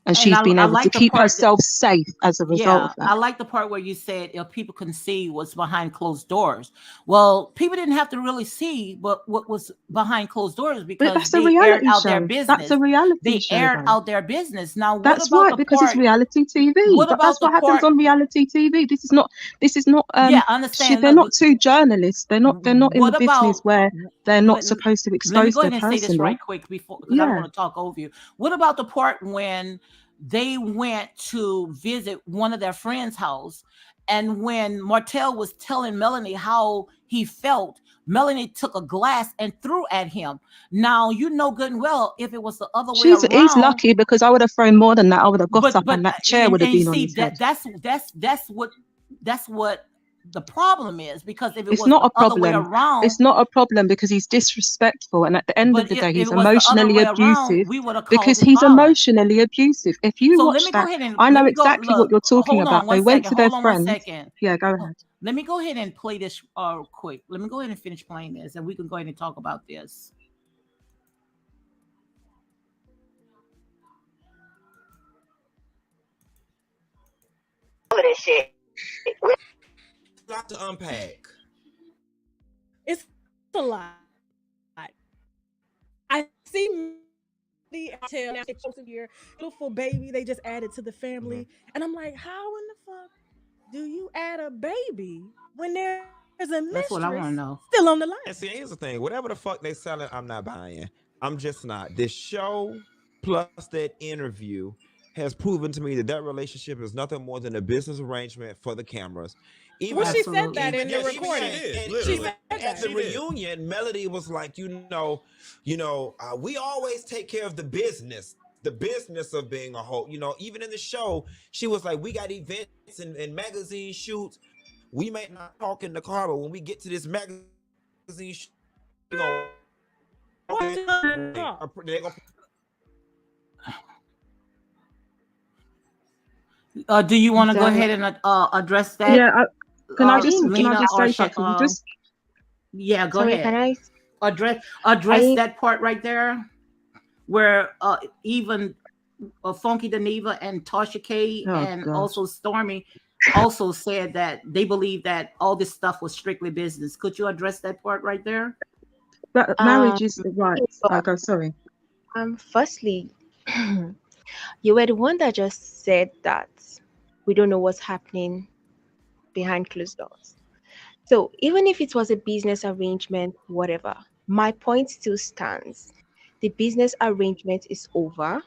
And she's been able to keep herself safe as a result of that. I like the part where you said if people can see what's behind closed doors. Well, people didn't have to really see what was behind closed doors because they aired out their business. That's a reality show. They aired out their business. Now, that's right, because it's reality TV. That's what happens on reality TV. This is not. Yeah, I understand. They're not two journalists. They're not in the business where they're not supposed to expose their personal. Let me go ahead and say this right quick because I don't want to talk over you. What about the part when they went to visit one of their friends' house, and when Martell was telling Melanie how he felt, Melanie took a glass and threw at him. Now, you know good and well, if it was the other way around. He's lucky, because I would have thrown more than that. I would have got up and that chair would have been on his head. That's what the problem is, because if it's not a problem, around, it's not a problem because he's disrespectful, and at the end of the day, he's emotionally abusive because he's emotionally abusive. If you watch that, I know exactly what you're talking about. They went to their friends. Yeah, go ahead. Let me go ahead and play this quick. Let me go ahead and finish playing this, and we can go ahead and talk about this. All of this shit. A lot to unpack. It's a lot. I see the Martell now here, beautiful baby they just added to the family, and I'm like, how in the fuck do you add a baby when there's a mistress? That's what I want to know. Still on the line. And see, here's the thing: whatever the fuck they selling, I'm not buying. I'm just not. This show plus that interview has proven to me that relationship is nothing more than a business arrangement for the cameras. She said that in the recording. She said at the reunion, Melody was like, we always take care of the business of being a Holt. Even in the show, she was like, we got events and magazine shoots. We may not talk in the car, but when we get to this magazine shoot, do you want to go ahead and address that? Yeah. Can I just say something? Yeah, go ahead. Can I address that part right there, where even Funky Deneva and Tasha K also Stormy also said that they believe that all this stuff was strictly business. Could you address that part right there? But marriage is right. Sorry. Firstly, you were the one that just said that We don't know what's happening behind closed doors. So even if it was a business arrangement, whatever, my point still stands. The business arrangement is over.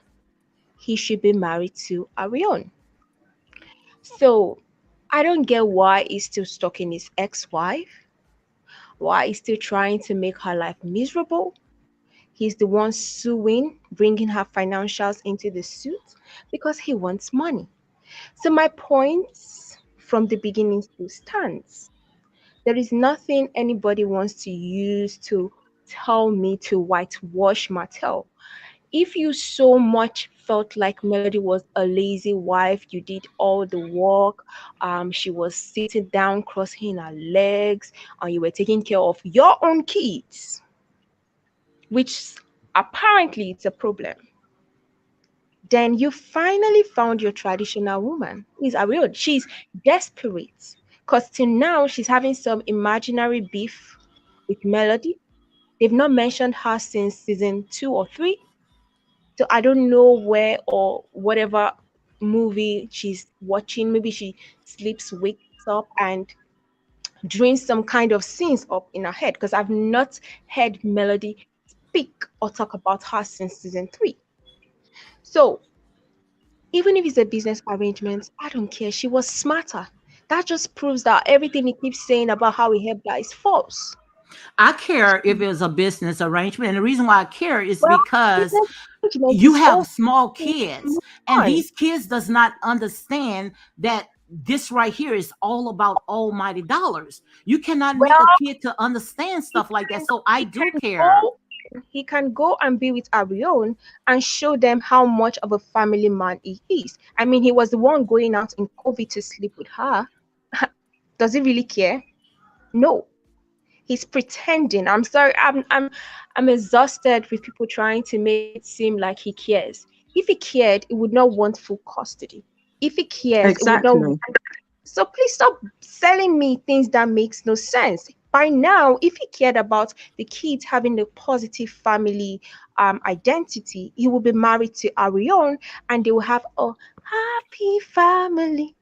He should be married to Arionne. So I don't get why he's still stalking his ex-wife, why he's still trying to make her life miserable. He's the one suing, bringing her financials into the suit because he wants money. So my points from the beginning still stands. There is nothing anybody wants to use to tell me to whitewash Martell. If you so much felt like Melody was a lazy wife, you did all the work, she was sitting down, crossing her legs, and you were taking care of your own kids, which apparently it's a problem. Then you finally found your traditional woman, who is Arionne. She's desperate because till now she's having some imaginary beef with Melody. They've not mentioned her since season 2 or 3. So I don't know where or whatever movie she's watching. Maybe she sleeps, wakes up, and dreams some kind of scenes up in her head because I've not heard Melody speak or talk about her since season 3. So even if it's a business arrangement, I don't care. She was smarter. That just proves that everything he keeps saying about how he helped her is false. I care if it's a business arrangement. And the reason why I care is Well, because business arrangement you is have over. small kids, Move and on. these kids does not understand that this right here is all about almighty dollars. You cannot make a Well, kid to understand he stuff like that. can So I he do can care. go he can go and be with Arion and show them how much of a family man he is. I mean, he was the one going out in COVID to sleep with her. Does he really care? No. He's pretending. I'm sorry. I'm exhausted with people trying to make it seem like he cares. If he cared, he would not want full custody. If he cares, it would not. Exactly. So please stop selling me things that makes no sense. By now, if he cared about the kids having a positive family identity, he will be married to Arion and they will have a happy family.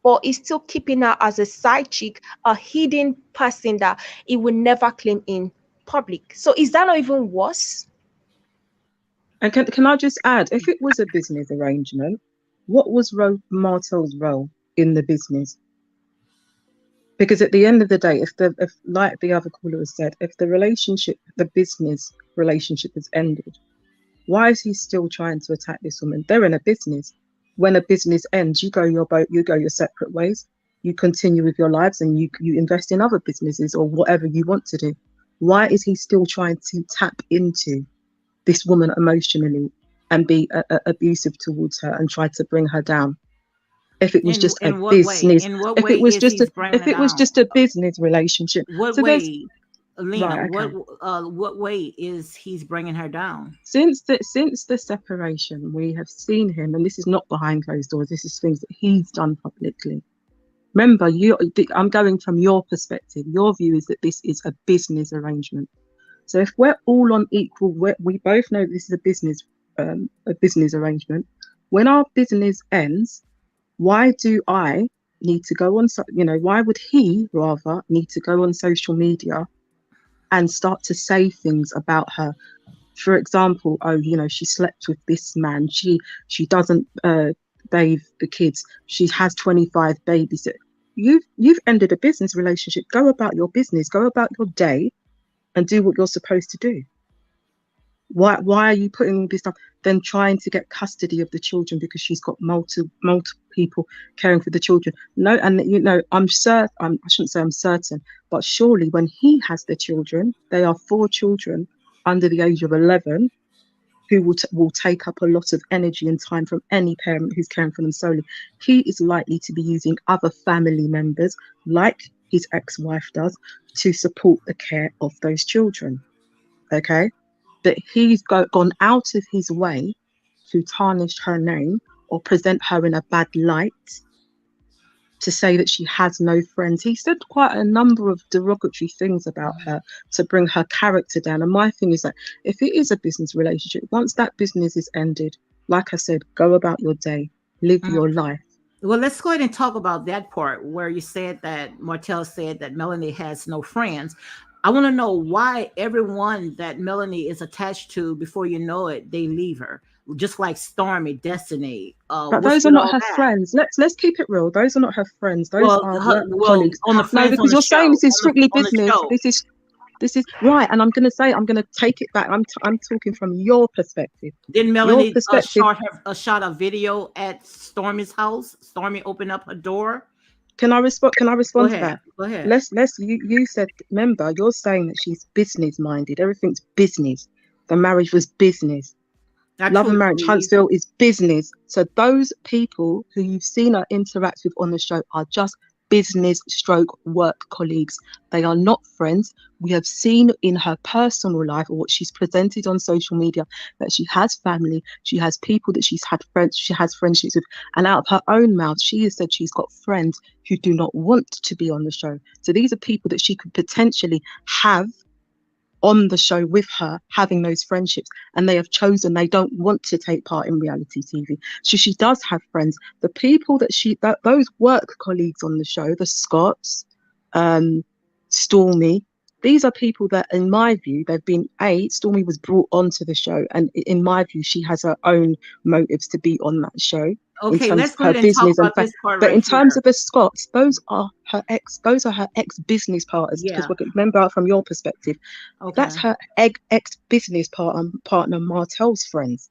But he's still keeping her as a side chick, a hidden person that he will never claim in public. So is that not even worse? And can I just add, if it was a business arrangement, what was Martell's role in the business? Because at the end of the day, if like the other caller has said, if the relationship, the business relationship has ended, why is he still trying to attack this woman? They're in a business. When a business ends, you go your boat, you go your separate ways, you continue with your lives, and you invest in other businesses or whatever you want to do. Why is he still trying to tap into this woman emotionally and be abusive towards her and try to bring her down? If it was just a In what way? business, In what if way it was is just he's bringing if it it was down? just a business relationship, What so there's way, Alina? right, okay. What way is he's bringing her down? Since the separation, we have seen him, and this is not behind closed doors. This is things that he's done publicly. Remember, I'm going from your perspective. Your view is that this is a business arrangement. So if we're all on equal, we both know this is a business arrangement. When our business ends, why do I need to go on? Why would he rather need to go on social media and start to say things about her? For example, oh, she slept with this man. She doesn't bathe the kids. She has 25 babies. You've ended a business relationship. Go about your business. Go about your day, and do what you're supposed to do. Why are you putting all this stuff? Then trying to get custody of the children because she's got multiple people caring for the children. No, and I'm certain. I shouldn't say I'm certain, but surely when he has the children, they are 4 children under the age of 11 who will take up a lot of energy and time from any parent who's caring for them solely. He is likely to be using other family members, like his ex-wife does, to support the care of those children. Okay, that he's gone out of his way to tarnish her name or present her in a bad light, to say that she has no friends. He said quite a number of derogatory things about her to bring her character down. And my thing is that if it is a business relationship, once that business is ended, like I said, go about your day, live your life. Well, let's go ahead and talk about that part where you said that Martell said that Melanie has no friends. I want to know why everyone that Melanie is attached to, before you know it, they leave her. Just like Stormy, Destiny. But What's those are with not all her that? friends. Let's keep it real. Those are not her friends. Those Well, are work well, colleagues. on the No, friends on because the you're show, saying this is strictly on the business. show. This is right, and I'm going to say I'm going to take it back. I'm talking from your perspective. Didn't Your Melanie perspective. shot a video at Stormy's house? Stormy opened up her door. Can I respond? Can I Go respond to ahead. that? Go ahead. You said, remember, you're saying that she's business minded. Everything's business. The marriage was business. I Love and truly Marriage believe. Huntsville is business. So those people who you've seen her interact with on the show are just business stroke work colleagues. They are not friends. We have seen in her personal life, or what she's presented on social media, that she has family, she has people that she has friendships with, and out of her own mouth, she has said she's got friends who do not want to be on the show. So these are people that she could potentially have on the show with her, having those friendships, and they have chosen they don't want to take part in reality TV. So she does have friends. The people that those work colleagues on the show, the Scotts, Stormy, these are people that, in my view, they've been Stormy was brought onto the show, and in my view, she has her own motives to be on that show in Okay, terms let's of go her ahead and talk business and about this part but right in terms here. of the Scots, those are her ex business partners, because Yeah. remember, from your perspective, that's Okay. her ex business partner Martell's friends.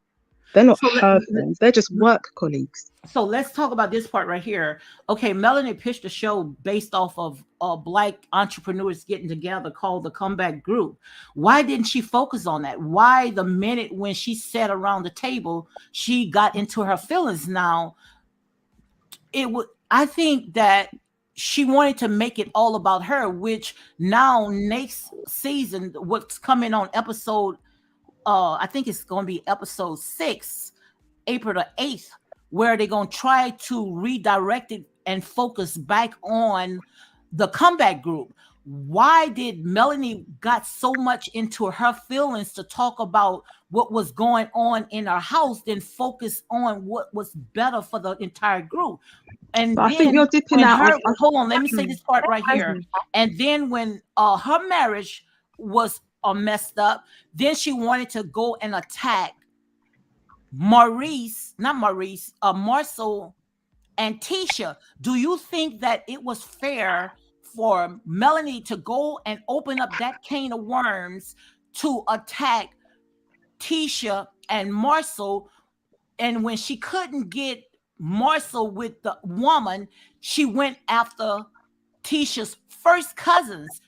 They're not So her friends. They're just work colleagues. so let's talk about this part right here. Okay, Melanie pitched a show based off of black entrepreneurs getting together called the Comeback Group. Why didn't she focus on that? Why the minute when she sat around the table, she got into her feelings? Now, it would. I think that she wanted to make it all about her, which now next season, what's coming on episode, I think it's going to be episode 6, April the 8th, where they're going to try to redirect it and focus back on the Comeback Group. Why did Melanie got so much into her feelings to talk about what was going on in her house than focus on what was better for the entire group? But And I think then you're dipping when out. her, hold on, let me say this part right here. Mm. And then when her marriage was messed up, then she wanted to go and attack Marcel and Tisha. Do you think that it was fair for Melanie to go and open up that can of worms to attack Tisha and Marcel? And when she couldn't get Marcel with the woman, she went after Tisha's first cousins,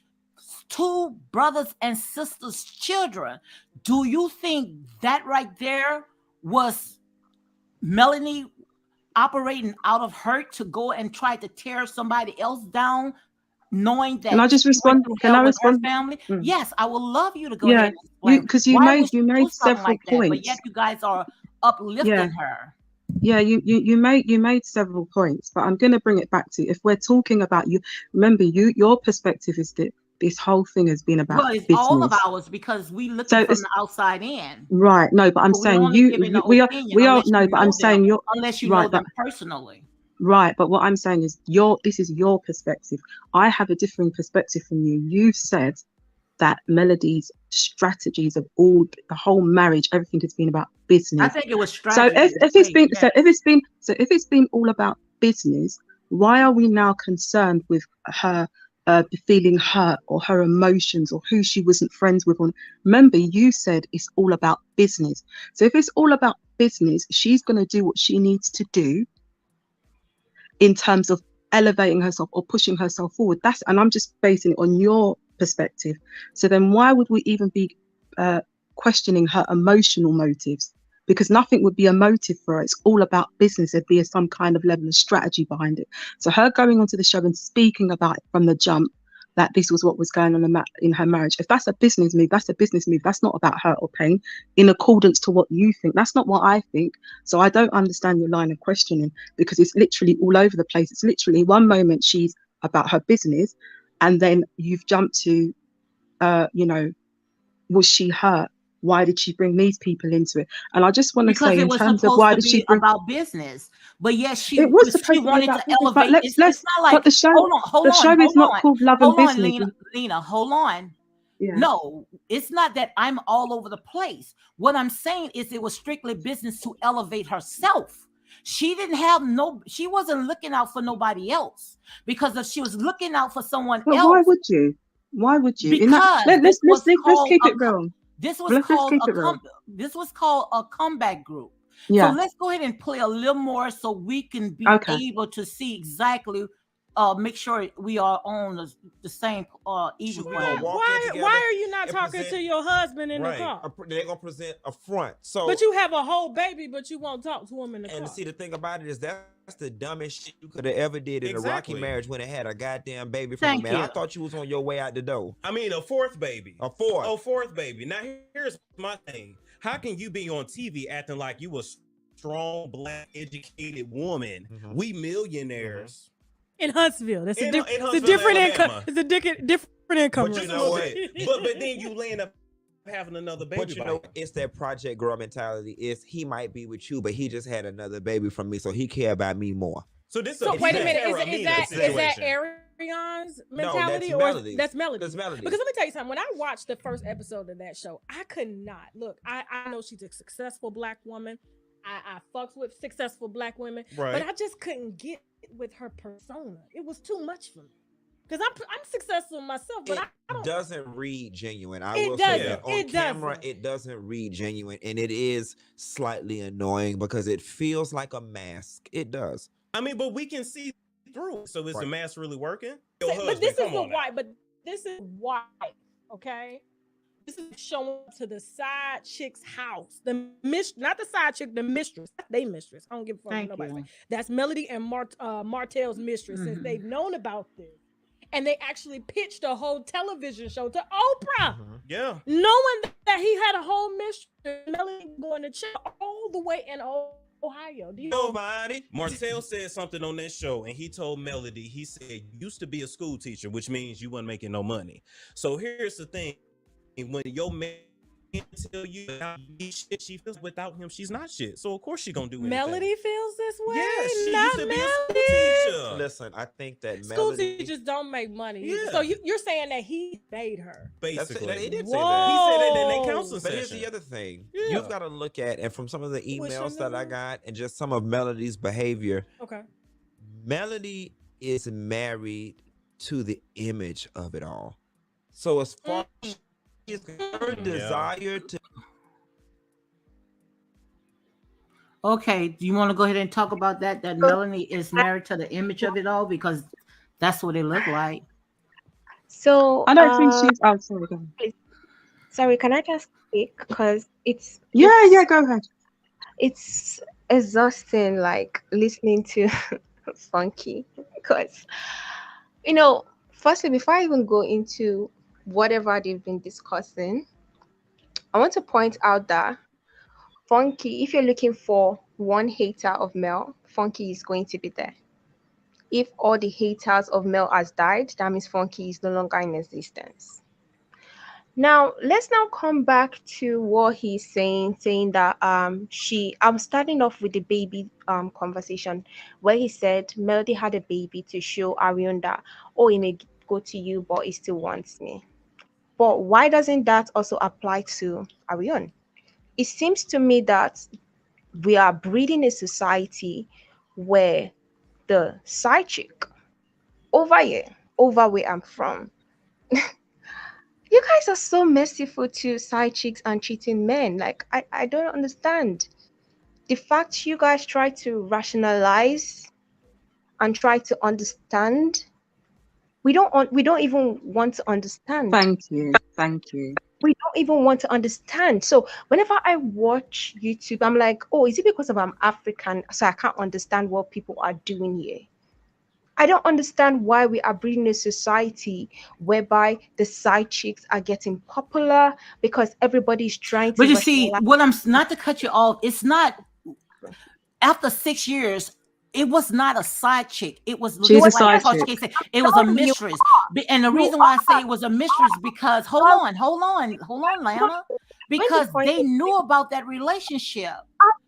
two brothers and sisters' children. Do you think that right there was Melanie operating out of hurt to go and try to tear somebody else down, knowing Can I that just she went respond? through Can hell I with her respond? family? Mm. Yes, I would love you to go ahead Yeah, and explain you why would made she do something several like that, but points. yet you guys are Yeah, uplifting her. yeah, you made several points, but I'm going to bring it back to, if we're talking about you. Remember, your perspective is that this whole thing has been about Well, it's all of business. ours because we looking So from it's the outside in. right. No, but I'm So we saying only giving the opinion we are unless you no, but I'm know them, saying you're unless you know right. But them personally. right, but what I'm saying is this is your perspective. I have a differing perspective from you. You've said that Melody's strategies of the whole marriage, everything has been about I business. think it was So strategy. if it's been all about business, why are we now concerned with her feeling hurt, or her emotions, or who she wasn't friends with? Remember, you said it's all about business. So if it's all about business, she's going to do what she needs to do in terms of elevating herself or pushing herself forward. And I'm just basing it on your perspective. So then why would we even be questioning her emotional motives? Because nothing would be a motive for her. It's all about business. There'd be some kind of level of strategy behind it. So her going onto the show and speaking about it from the jump, that this was what was going on in her marriage. If that's a business move, that's a business move. That's not about hurt or pain, in accordance to what you think. That's not what I think. So I don't understand your line of questioning, because it's literally all over the place. It's literally one moment she's about her business, and then you've jumped to, was she hurt? why did she bring these people into it? And I just want to Because say, it in was terms of supposed why to did she be bring, about business. But yes, it was she supposed to be wanted about to business, but elevate. It's not like, but the show, hold on, is not called Love and Business. Lena, hold on. Yeah. No, it's not that I'm all over the place. What I'm saying is it was strictly business to elevate herself. She didn't have she wasn't looking out for nobody else, because if she was looking out for someone But else, why would you? Why would you? In that, because let's keep it real. this was Let's called keep a it real. this was called a comeback group. So Yeah. let's go ahead and play a little more so we can be Okay. able to see exactly, make sure we are on the same even Shoot, we plane. gonna walk in Why together are you not and talking present- to your husband in the Right. car? They're gonna present a front. So, But you have a whole baby, but you won't talk to him in the car. and see, the thing about it is that's the dumbest shit you could have ever did in a rocky Exactly. marriage when it had a goddamn baby from Thank a man. I you. thought you was on your way out the door. I mean, a fourth baby. A fourth. Oh, fourth baby. Now, here's my thing. How can you be on TV acting like you a strong, black, educated woman? Mhm. We millionaires. In Huntsville, that's In a Huntsville, different income. Alabama. It's a different income. But Just you a know little what? bit. But then you land up having another baby. But you know, it's that project girl mentality. Is he might be with you, but he just had another baby from me, so he care about me more. So this. So wait a minute, Sarah is Mina that situation. Arionne's No, mentality, that's or Melody. that's Melody? That's Melody. Because let me tell you something. When I watched the first episode of that show, I could not look. I know she's a successful black woman. I fucks with successful black women, Right. but I just couldn't get with her persona. It was too much for me. Because I'm successful myself, but I don't. Doesn't read genuine. I It will say doesn't. that on It camera, doesn't. it doesn't read genuine, and it is slightly annoying because it feels like a mask. It does. I mean, but we can see through. So is the Right. mask really working? But Husband, this is come the on now. wife. But this is wife. Okay. This is showing up to the side chick's house. Not the side chick, the mistress. That's their mistress. I don't give a fuck what Thank nobody you. say. That's Melody and Martell's mistress, since Mhm. they've known about this. And they actually pitched a whole television show to Oprah, Yeah. knowing that he had a whole mistress. Melody going to check all the way in Ohio. Do you know? Nobody. Martell said something on that show, and he told Melody, he said, "You used to be a school teacher, which means you weren't making no money." So here's the thing. When your man tell you that shit, she feels without him, she's not shit. So of course she gonna do anything. Melody feels this way. Yeah, she Not used to be a school Melody. teacher. Listen, I think that School Melody. teachers don't make money. Yeah. So you're saying that he made her. Basically. He did say Whoa. that. He said that in their counseling But here's session. the other thing. Yeah. You've got to look at, and from some of the Wish I emails that I knew. got, and just some of Melody's behavior, Okay. Melody is married to the image of it all. So as far as her desire to Okay, do you want to go ahead and talk about that? That Melanie is married to the image of it all, because that's what it looked like. So I don't think she's. Oh, sorry. Go ahead. sorry, can I just speak? Because Yeah, go ahead. it's exhausting, like listening to Funky. Because firstly, before I even go into whatever they've been discussing, I want to point out that Funky, if you're looking for one hater of Mel, Funky is going to be there. If all the haters of Mel has died, that means Funky is no longer in existence. Now, let's now come back to what he's saying that I'm starting off with the baby conversation, where he said Melody had a baby to show Arionne that, oh, he may go to you, but he still wants me. But why doesn't that also apply to Arionne? It seems to me that we are breeding a society where the side chick over where I'm from, you guys are so merciful to side chicks and cheating men. Like, I don't understand. The fact you guys try to rationalize and try to understand, we don't even want to understand. Thank you. We don't even want to understand. So whenever I watch YouTube, I'm like, oh, is it because I'm African, so I can't understand what people are doing here? I don't understand why we are breeding a society whereby the side chicks are getting popular because everybody's trying to. But you see, what I'm not to cut you off, it's not after 6 years. It was not a side chick. It was She's a like side Coach chick. K said, it was a mistress. And the reason why I say it was a mistress because hold on, Lana. Because they knew about that relationship.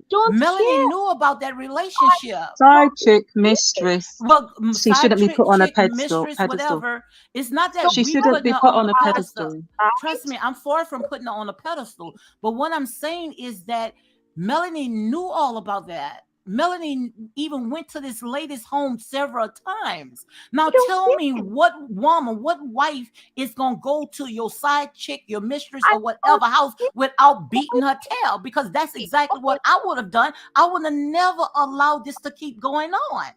Don't Melanie care. knew about that relationship. Side chick, mistress. Well, She side shouldn't be chick, put on a chick, pedestal. mistress, whatever. It's not that She we shouldn't putting be her put on on a a pedestal. pedestal. Trust me, I'm far from putting her on a pedestal. But what I'm saying is that Melanie knew all about that. Melanie even went to this lady's home several times. Now tell me what woman, what wife is gonna go to your side chick, your mistress, or whatever house without beating her tail? Because that's exactly what I would have done. I would have never allowed this to keep going on.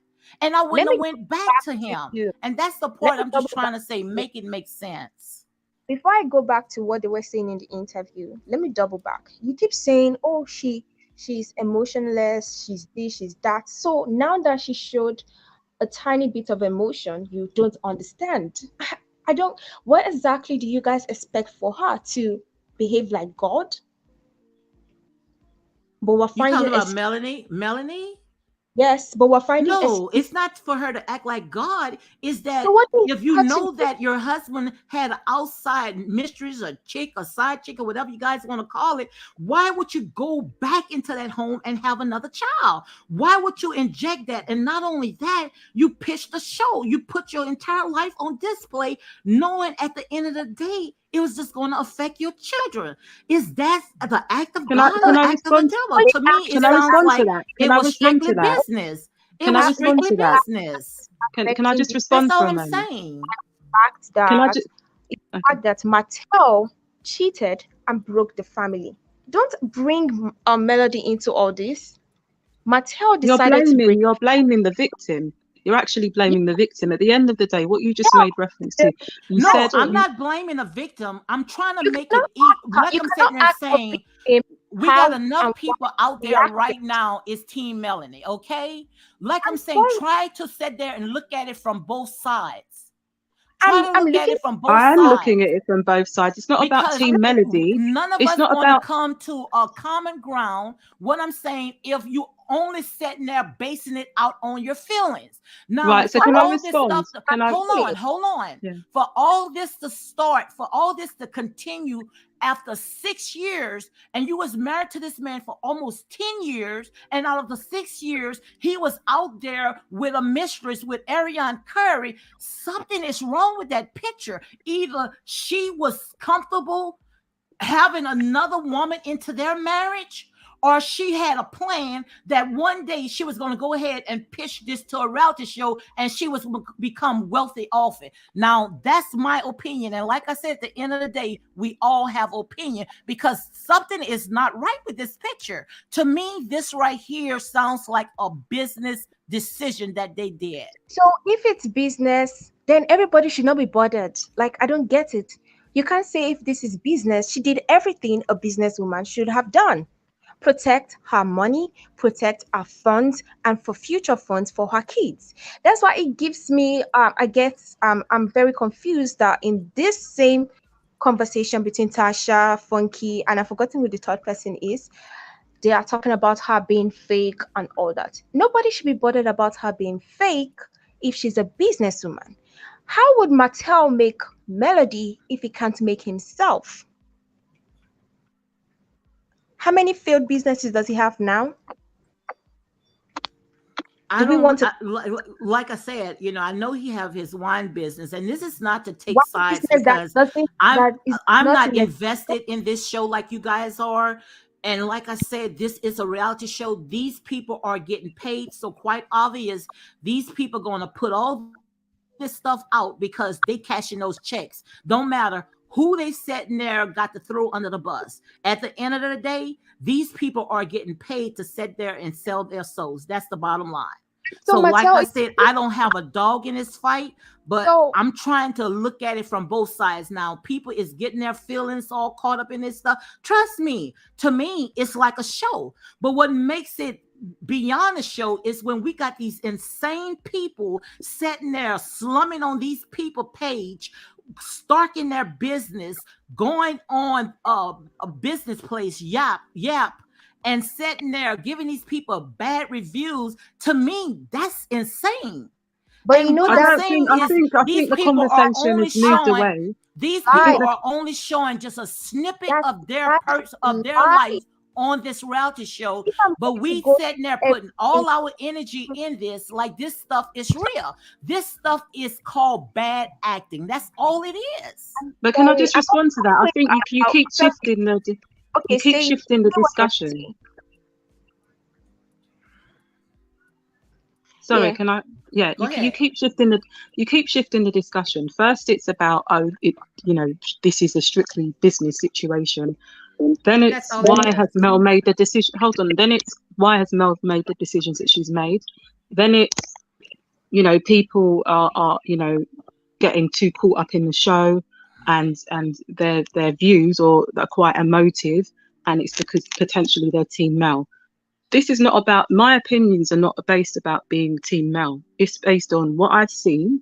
And I wouldn't have went back to him. And that's the part I'm just trying to say, make it make sense. Before I go back to what they were saying in the interview, let me double back. You keep saying, oh, she's emotionless, she's this, she's that. So now that she showed a tiny bit of emotion, you don't understand. I don't. What exactly do you guys expect for her to behave like God? But we're You talking finding about Melanie? yes, but we're finding No, it's not for her to act like God. Is that so what is if you her know to that your husband had an outside mistress, a chick, a side chick, or whatever you guys want to call it, why would you go back into that home and have another child? Why would you inject that? And not only that, you pitch the show. You put your entire life on display, knowing at the end of the day, it was just going to affect your children. Is that the act of Can I God or can the I act of the respond? devil? To me, it Can I sounds respond to like that? it Can I was respond strictly to that? business. It Can I was respond strictly to that? business. Can I just That's respond all for a I'm moment? saying. fact Can I that just the okay. fact that Martell cheated and broke the family. Don't bring Melody into all this. Martell decided to break. You're blaming the victim. You're actually Yeah, blaming the victim. At the end of the day, what you just made reference the to, you No, said I'm victim. you not blaming the victim. I'm trying to You make it cannot like you I'm cannot sitting there ask a saying victim we got how enough and why people out he there reacted. right now is Team Melanie, okay? Like I'm I'm saying, sorry. try to sit there and look at it from both sides. Try to I'm look at looking it from both I'm sides. looking at it from both sides. It's not about Because Team Melody. none of It's us not going to about come to a common ground. What I'm saying, if you only sitting there basing it out on your feelings. Now, right. So for can I all this respond? stuff, Can I? hold on. Yeah. For all this to start, for all this to continue after 6 years, and you was married to this man for almost 10 years, and out of the 6 years, he was out there with a mistress with Arionne Curry. Something is wrong with that picture. Either she was comfortable having another woman into their marriage, or she had a plan that one day she was going to go ahead and pitch this to a reality show and she was going to become wealthy off it. Now, that's my opinion. And like I said, at the end of the day, we all have opinion because something is not right with this picture. To me, this right here sounds like a business decision that they did. So if it's business, then everybody should not be bothered. Like I don't get it. You can't say if this is business, she did everything a businesswoman should have done. Protect her money, protect her funds, and for future funds for her kids. That's why it gives me, I guess, I'm very confused that in this same conversation between Tasha, Funky, and I've forgotten who the third person is, they are talking about her being fake and all that. Nobody should be bothered about her being fake if she's a businesswoman. How would Martell make Melody if he can't make himself? How many failed businesses does he have now? I Do we don't want to like I said, I know he have his wine business, and this is not to take one sides business that because doesn't I'm that is I'm not not in a invested in this show like you guys are. And like I said, this is a reality show. These people are getting paid, so quite obvious these people are going to put all this stuff out because they cashing those checks. Don't matter who they sitting there got to throw under the bus. At the end of the day, these people are getting paid to sit there and sell their souls. That's the bottom line. so So, like Martell I is said, I don't have a dog in this fight, but so I'm trying to look at it from both sides. Now, people is getting their feelings all caught up in this stuff. Trust me, to me, it's like a show. But what makes it beyond the show is when we got these insane people sitting there slumming on these people page, starting their business, going on a business place, yap, and sitting there giving these people bad reviews, to me, that's insane. But And you know what I I'm that don't saying think. I is think. I these think the people are conversation only has moved showing away. these I think people lie. the are only showing just a snippet That's of their that's of their lie. life on this reality show. If I'm But going to we go sitting there every putting all our energy in this, like this stuff is real. This stuff is called bad acting. That's all it is. But can I sorry, just respond to that? I think you keep sorry. shifting the Okay, say the what you're discussion. saying. Sorry, Yeah. can I? Yeah, Go you ahead. keep shifting the discussion. First, it's about this is a strictly business situation. Then That's it's all it why has is. Mel made the decision? Hold on. Then it's why has Mel made the decisions that she's made? Then it's people are getting too caught up in the show and their views or are quite emotive, and it's because potentially they're Team Mel. This is not about my opinions are not based about being Team Mel. It's based on what I've seen,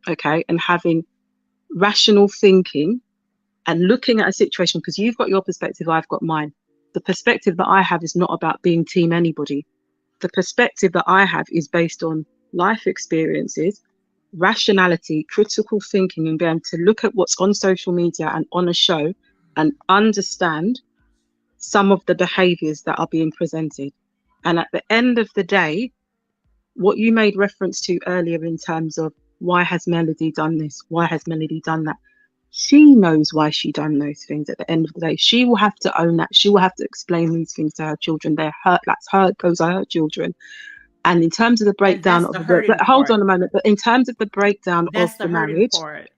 okay, and having rational thinking and looking at a situation, because you've got your perspective, I've got mine. The perspective that I have is not about being team anybody. The perspective that I have is based on life experiences, rationality, critical thinking, and being able to look at what's on social media and on a show and understand some of the behaviors that are being presented. And at the end of the day, what you made reference to earlier in terms of why has Melody done this? Why has Melody done that? She knows why she done those things. At the end of the day, she will have to own that. She will have to explain these things to her children. They're hurt. That's her. Those are her children. And in terms of the And breakdown that's of the but hurting hold part. on a moment. But in terms of the breakdown of That's the the hurting marriage, part.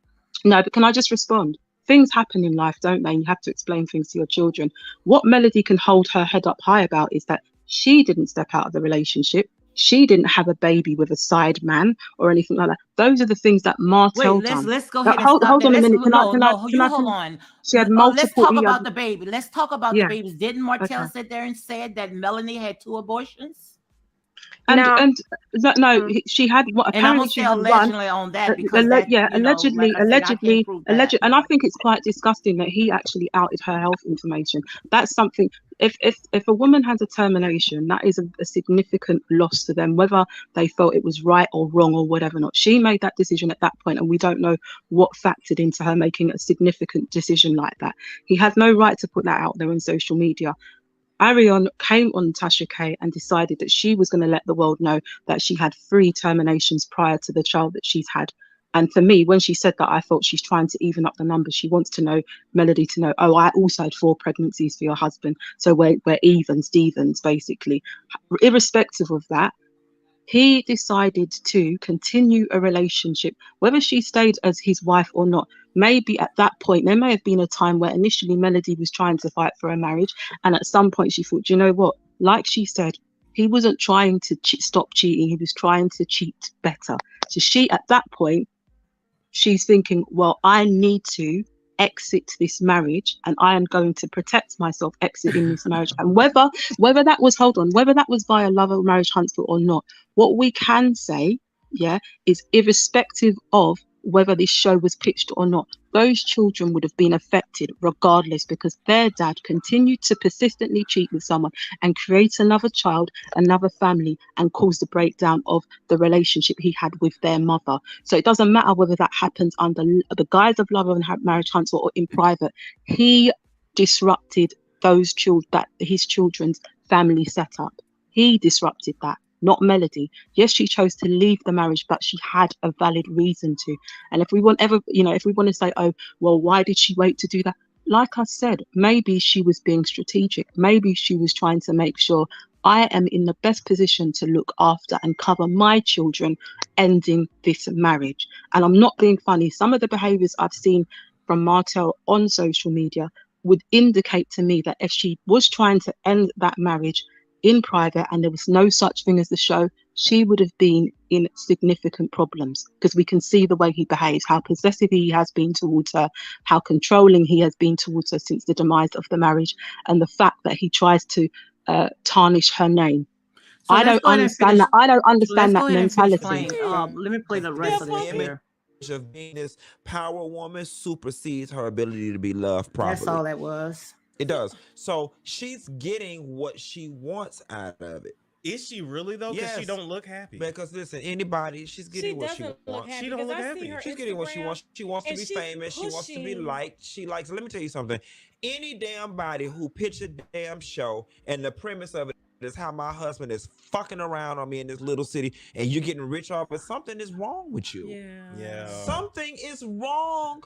no, but can I just respond? Things happen in life, don't they? And you have to explain things to your children. What Melody can hold her head up high about is that she didn't step out of the relationship. She didn't have a baby with a side man or anything like that. Those are the things that Wait, Martell let's done. let's go ahead and stop Hold there. on a Let's minute. no no you hold on. She had Let's multiple. talk about the baby. Let's talk about the Yeah. babies. Didn't Okay. Martell sit there and said that Melanie had 2 abortions? Now, No, she had what And I'm gonna apparently she say had one. allegedly on that because that Yeah, like I said, I can't prove that. and I think it's quite disgusting that he actually outed her health information. That's something. If a woman has a termination, that is a significant loss to them, whether they felt it was right or wrong or whatever. Not she made that decision at that point, and we don't know what factored into her making a significant decision like that. He has no right to put that out there on social media. Arionne came on Tasha K and decided that she was going to let the world know that she had 3 terminations prior to the child that she's had. And for me, when she said that, I thought she's trying to even up the numbers. She wants to know, Melody to know, oh, I also had 4 pregnancies for your husband. So we're evens, Stevens, basically. Irrespective of that, he decided to continue a relationship, whether she stayed as his wife or not. Maybe at that point, there may have been a time where initially Melody was trying to fight for a marriage. And at some point she thought, you know what? Like she said, he wasn't trying to stop cheating. He was trying to cheat better. So she, at that point, she's thinking, well, I need to exit this marriage and I am going to protect myself exiting this marriage. And whether that was whether that was via love or marriage huntsville or not, what we can say, yeah, is irrespective of whether this show was pitched or not, those children would have been affected regardless, because their dad continued to persistently cheat with someone and create another child, another family, and cause the breakdown of the relationship he had with their mother. So it doesn't matter whether that happens under the guise of love and marriage huntsville or in private. He disrupted his children's family setup. He disrupted that, not Melody. Yes, she chose to leave the marriage, but she had a valid reason to. And if we want to say, oh, well, why did she wait to do that? Like I said, maybe she was being strategic. Maybe she was trying to make sure I am in the best position to look after and cover my children ending this marriage. And I'm not being funny. Some of the behaviors I've seen from Martell on social media would indicate to me that if she was trying to end that marriage in private and there was no such thing as the show, she would have been in significant problems, because we can see the way he behaves, how possessive he has been towards her, how controlling he has been towards her since the demise of the marriage, and the fact that he tries to tarnish her name. So I let's don't go ahead and understand finish. that. I don't So understand let's that go ahead and finish mentality. playing. Let me play the rest of Because this the image here. of being this power woman supersedes her ability to be loved That's properly. all that was. It does. So she's getting what she wants out of it. Is she really though? Because she Yes. don't look happy. Because listen, anybody, she's She getting what she doesn't look wants. happy She don't because look I see happy. her She's getting what she Instagram, wants. She wants to and be she's famous. She wants to be pushing. liked. She likes. Let me tell you something. Any damn body who pitch a damn show and the premise of it is how my husband is fucking around on me in this little city and you're getting rich off it, something is wrong with you. Yeah. Something is wrong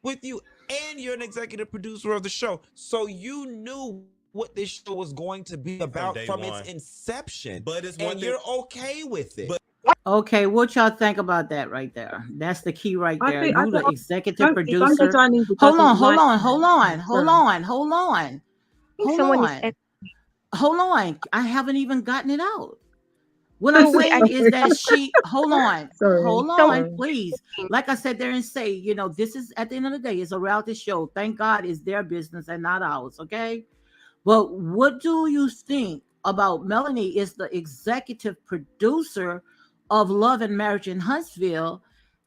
with you, and you're an executive producer of the show. So you knew what this show was going to be about day from one. its inception. But it's one and thing- you're okay with it. But- Okay, what y'all think about that right there? That's the key right I there. think You, the I executive don't. If Uncle producer. Danny Hold on, doesn't hold like on, her, hold on, hold sorry. on, hold on, I think hold someone is on, hold on. I haven't even gotten it out. What I'm wait, saying is that she, hold on, Sorry, sorry. please. Like I said there and say, you know, this is at the end of the day, it's a reality show. Thank God it's their business and not ours, okay? But what do you think about Melanie is the executive producer of Love and Marriage in Huntsville,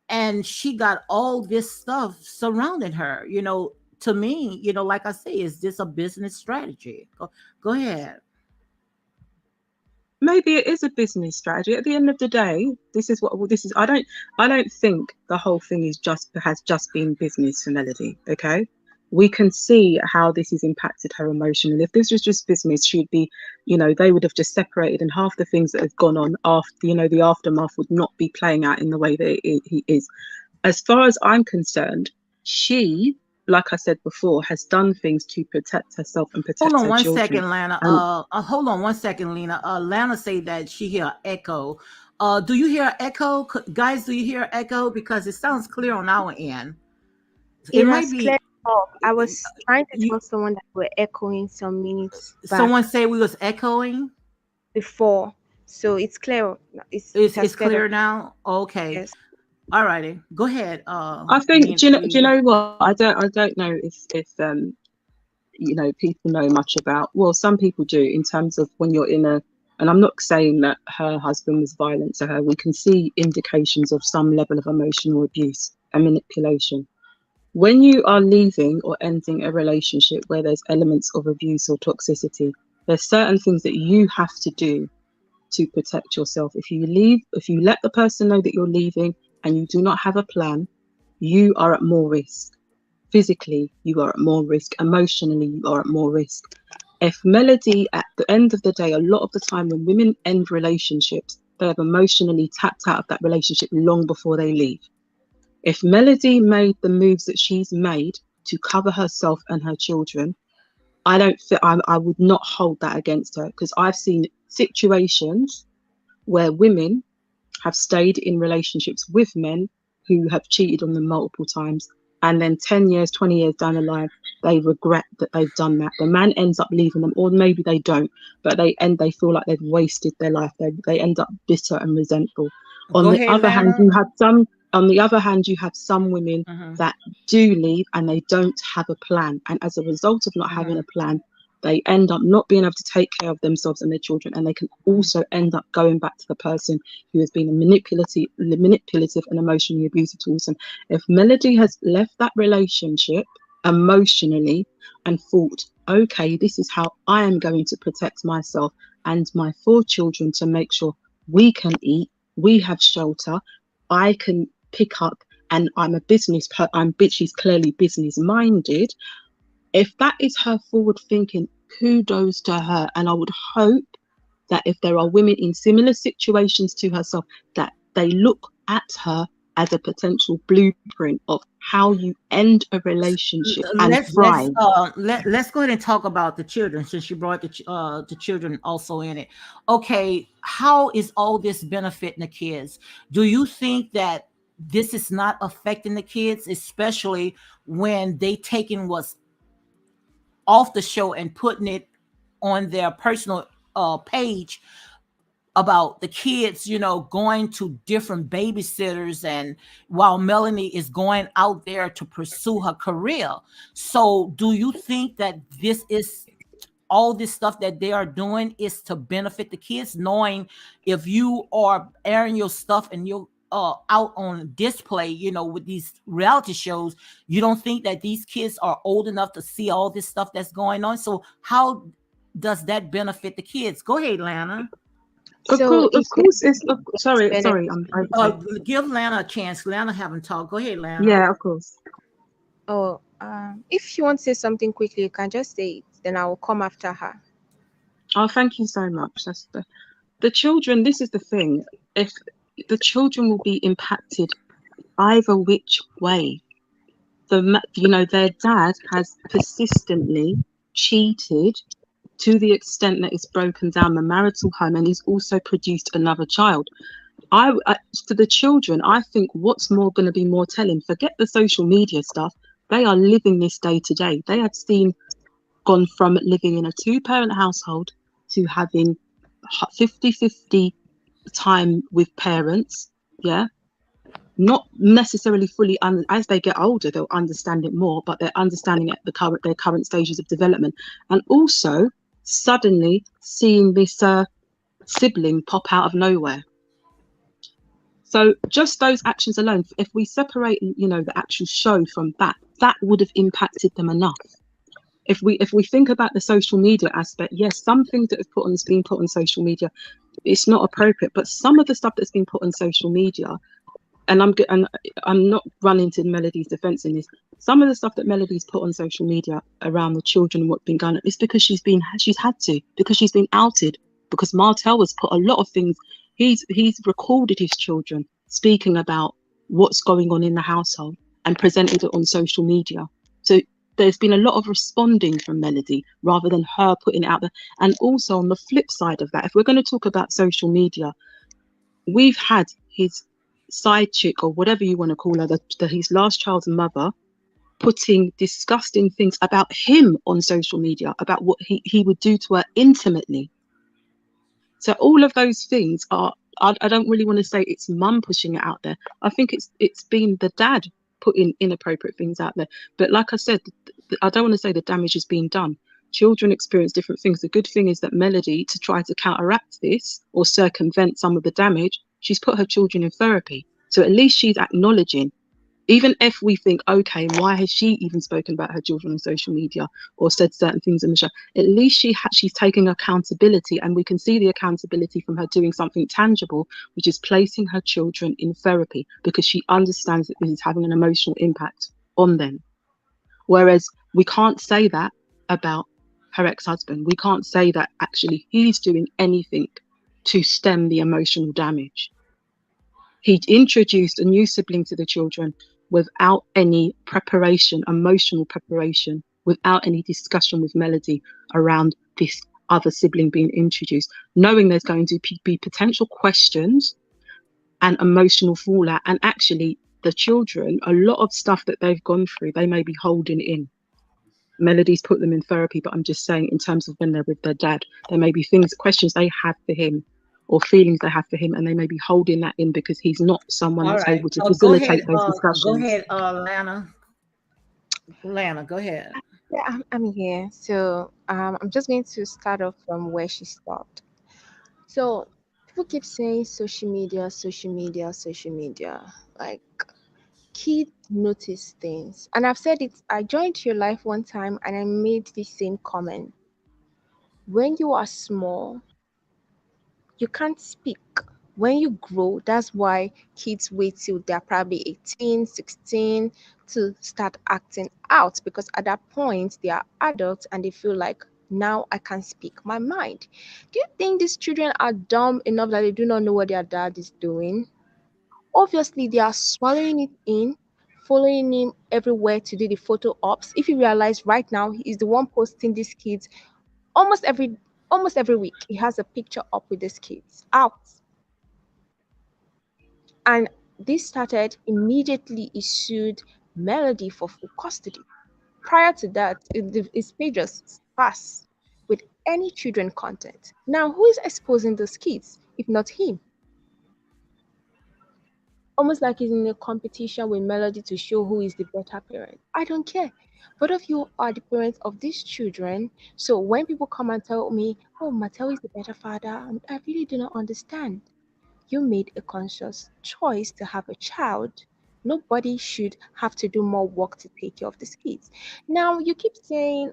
and she got all this stuff surrounding her? You know, to me, you know, like I say, is this a business strategy? Go ahead. Maybe it is a business strategy. At the end of the day, this is what this is. I don't think the whole thing has just been business for Melody. Okay, we can see how this has impacted her emotionally. If this was just business, she'd be, you know, they would have just separated, and half the things that have gone on after, you know, the aftermath would not be playing out in the way that he is. As far as I'm concerned, she, like I said before, has done things to protect herself and protect Hold on her one children. second, Lana. And Hold on one second, Lena. Lana say that she hear an echo. Do you hear an echo, guys? Do you hear an echo? Because it sounds clear on our end. It it might has be cleared up. I was trying to you, tell someone that we're echoing some minutes back someone say we was echoing. before, so it's clear. It It's has cleared clear up. now. Okay. Yes. All righty. Go ahead. I think, do you Lena. know what? I don't know if you know, people know much about. Well, some people do, in terms of when you're in a. And I'm not saying that her husband was violent to her. We can see indications of some level of emotional abuse and manipulation. When you are leaving or ending a relationship where there's elements of abuse or toxicity, there's certain things that you have to do to protect yourself. If you leave, if you let the person know that you're leaving and you do not have a plan, you are at more risk. Physically, you are at more risk. Emotionally, you are at more risk. If Melody, at the end of the day, a lot of the time when women end relationships, they have emotionally tapped out of that relationship long before they leave. If Melody made the moves that she's made to cover herself and her children, I would not hold that against her, because I've seen situations where women have stayed in relationships with men who have cheated on them multiple times, and then 10 years, 20 years down the line, they regret that they've done that. The man ends up leaving them, or maybe they don't, but they feel like they've wasted their life. They end up bitter and resentful. Go ahead, Lana. On the other hand, you have some women Mhm. that do leave and they don't have a plan, and as a result of not having a plan, they end up not being able to take care of themselves and their children, and they can also end up going back to the person who has been manipulative and emotionally abusive towards them. If Melody has left that relationship emotionally and thought, okay, this is how I am going to protect myself and my 4 children to make sure we can eat, we have shelter, I can pick up, and she's clearly business minded. If that is her forward thinking, kudos to her. And I would hope that if there are women in similar situations to herself, that they look at her as a potential blueprint of how you end a relationship and thrive. Let's go ahead and talk about the children, since you brought the children also in it. Okay, how is all this benefiting the kids? Do you think that this is not affecting the kids, especially when they taking what's off the show and putting it on their personal page about the kids, you know, going to different babysitters, and while Melanie is going out there to pursue her career? So do you think that this is all this stuff that they are doing is to benefit the kids, knowing if you are airing your stuff and out on display, with these reality shows. You don't think that these kids are old enough to see all this stuff that's going on? So how does that benefit the kids? Go ahead, Lana. So Of it course, it's sorry. Give Lana a chance. Lana haven't talked. Go ahead, Lana. Yeah, of course. Oh, if you want to say something quickly, you can just say it. Then I will come after her. Oh, thank you so much. That's the children. This is the thing. If the children will be impacted either which way, their dad has persistently cheated to the extent that it's broken down the marital home, and he's also produced another child. For the children, I think what's more going to be more telling. Forget the social media stuff. They are living this day to day. They had gone from living in a two-parent household to having 50-50 time with parents. Yeah, not necessarily fully. As they get older, they'll understand it more, but they're understanding it at their current stages of development, and also suddenly seeing this sibling pop out of nowhere. So just those actions alone, if we separate, the actual show from that would have impacted them enough. If we think about the social media aspect, yes, some things that have been put on social media, it's not appropriate. But some of the stuff that's been put on social media, and I'm not running to Melody's defense in this. Some of the stuff that Melody's put on social media around the children and what's been going on is because she's had to, because she's been outed, because Martell has put a lot of things. He's recorded his children speaking about what's going on in the household and presented it on social media. So there's been a lot of responding from Melody rather than her putting it out there. And also on the flip side of that, if we're going to talk about social media, we've had his side chick, or whatever you want to call her, his last child's mother, putting disgusting things about him on social media, about what he would do to her intimately. So all of those things are, I don't really want to say it's mum pushing it out there. I think it's been the dad putting inappropriate things out there. But like I said, I don't want to say the damage is being done. Children experience different things. The good thing is that Melody, to try to counteract this or circumvent some of the damage, she's put her children in therapy. So at least she's acknowledging, even if we think, okay, why has she even spoken about her children on social media or said certain things in the show? At least she's taking accountability, and we can see the accountability from her doing something tangible, which is placing her children in therapy, because she understands that this is having an emotional impact on them. Whereas we can't say that about her ex-husband. We can't say that actually he's doing anything to stem the emotional damage. He introduced a new sibling to the children without any preparation, emotional preparation, without any discussion with Melody around this other sibling being introduced, knowing there's going to be potential questions and emotional fallout. And actually, the children, a lot of stuff that they've gone through, they may be holding in. Melody's put them in therapy, but I'm just saying, in terms of when they're with their dad, there may be questions they have for him, or feelings they have for him, and they may be holding that in because he's not someone All that's right. able to Go ahead. facilitate those discussions. Go ahead, Lana. Lana, go ahead. Yeah, I'm here. So I'm just going to start off from where she stopped. So people keep saying social media, social media, social media. Like, kids notice things. And I've said it, I joined your life one time and I made the same comment. When you are small, you can't speak. When you grow, that's why kids wait till they're probably 18, 16 to start acting out, because at that point they are adults and they feel like, now I can speak my mind. Do you think these children are dumb enough that they do not know what their dad is doing? Obviously, they are swallowing it in, following him everywhere to do the photo ops. If you realize right now, he's the one posting these kids almost every week. He has a picture up with these kids out. And this started immediately. He sued Melody for full custody. Prior to that, his page was sparse with any children content. Now, who is exposing those kids if not him? Almost like he's in a competition with Melody to show who is the better parent. I don't care. Both of you are the parents of these children. So when people come and tell me, oh, Mattel is the better father, I really do not understand. you made a conscious choice to have a child. Nobody should have to do more work to take care of these kids. Now you keep saying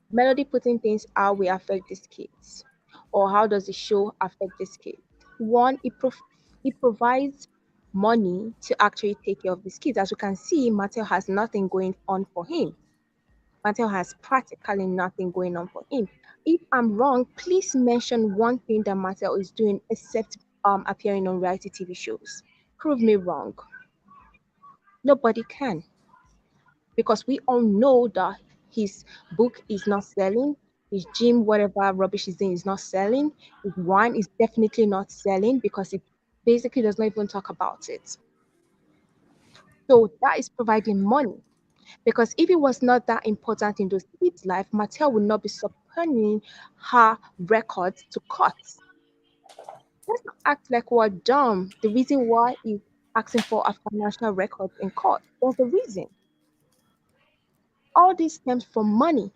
Melody putting things out will affect these kids, or how does the show affect these kids? One, it provides money to actually take care of these kids. As you can see, Mattel has nothing going on for him. Mattel has practically nothing going on for him. If I'm wrong, please mention one thing that Mattel is doing except appearing on reality TV shows. Prove me wrong. Nobody can, because we all know that his book is not selling, his gym, whatever rubbish he's doing, is not selling, his wine is definitely not selling because it basically does not even talk about it. So that is providing money. Because if it was not that important in those kids' life, Mattel would not be subpoenaing her records to court. Let's not act like we're dumb. The reason why he's asking for a financial record in court, there's a reason. All this stems from money.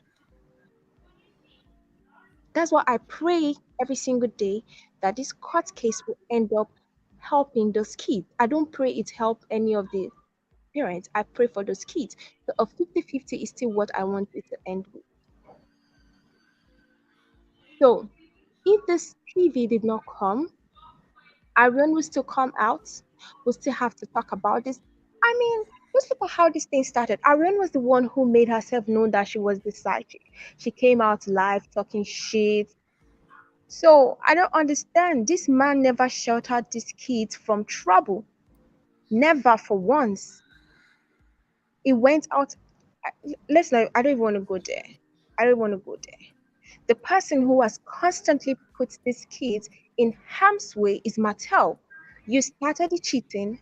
That's why I pray every single day that this court case will end up helping those kids. I don't pray it help any of the parents. I pray for those kids. So a 50-50 is still what I want it to end with. So if this TV did not come, Arionne will still come out. We'll still have to talk about this. I mean, just look at how this thing started. Arionne was the one who made herself known that she was the side chick. She came out live talking shit. So I don't understand. This man never sheltered these kids from trouble. Never for once. He went out. Let's not, I don't even want to go there. I don't want to go there. The person who has constantly put these kids in harm's way is Martell. You started the cheating.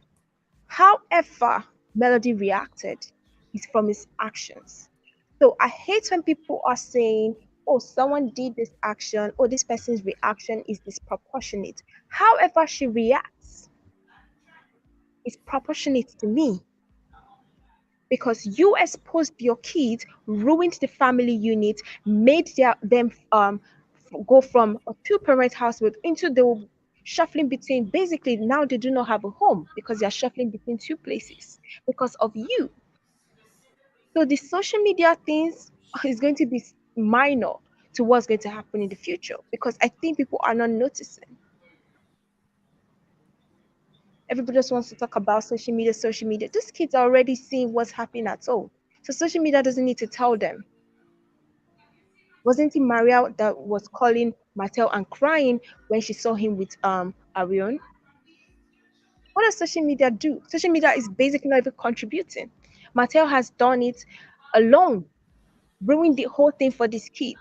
However, Melody reacted is from his actions. So I hate when people are saying, oh, someone did this action, or this person's reaction is disproportionate. However, she reacts is proportionate to me. Because you exposed your kids, ruined the family unit, made them go from a two-parent household into the shuffling between. Basically, now they do not have a home because they are shuffling between two places because of you. So the social media things is going to be minor to what's going to happen in the future because I think people are not noticing. Everybody just wants to talk about social media, social media. These kids are already seeing what's happening at home. So social media doesn't need to tell them. Wasn't it Maria that was calling Martell and crying when she saw him with Arionne? What does social media do? Social media is basically not even contributing. Martell has done it alone, ruined the whole thing for these kids.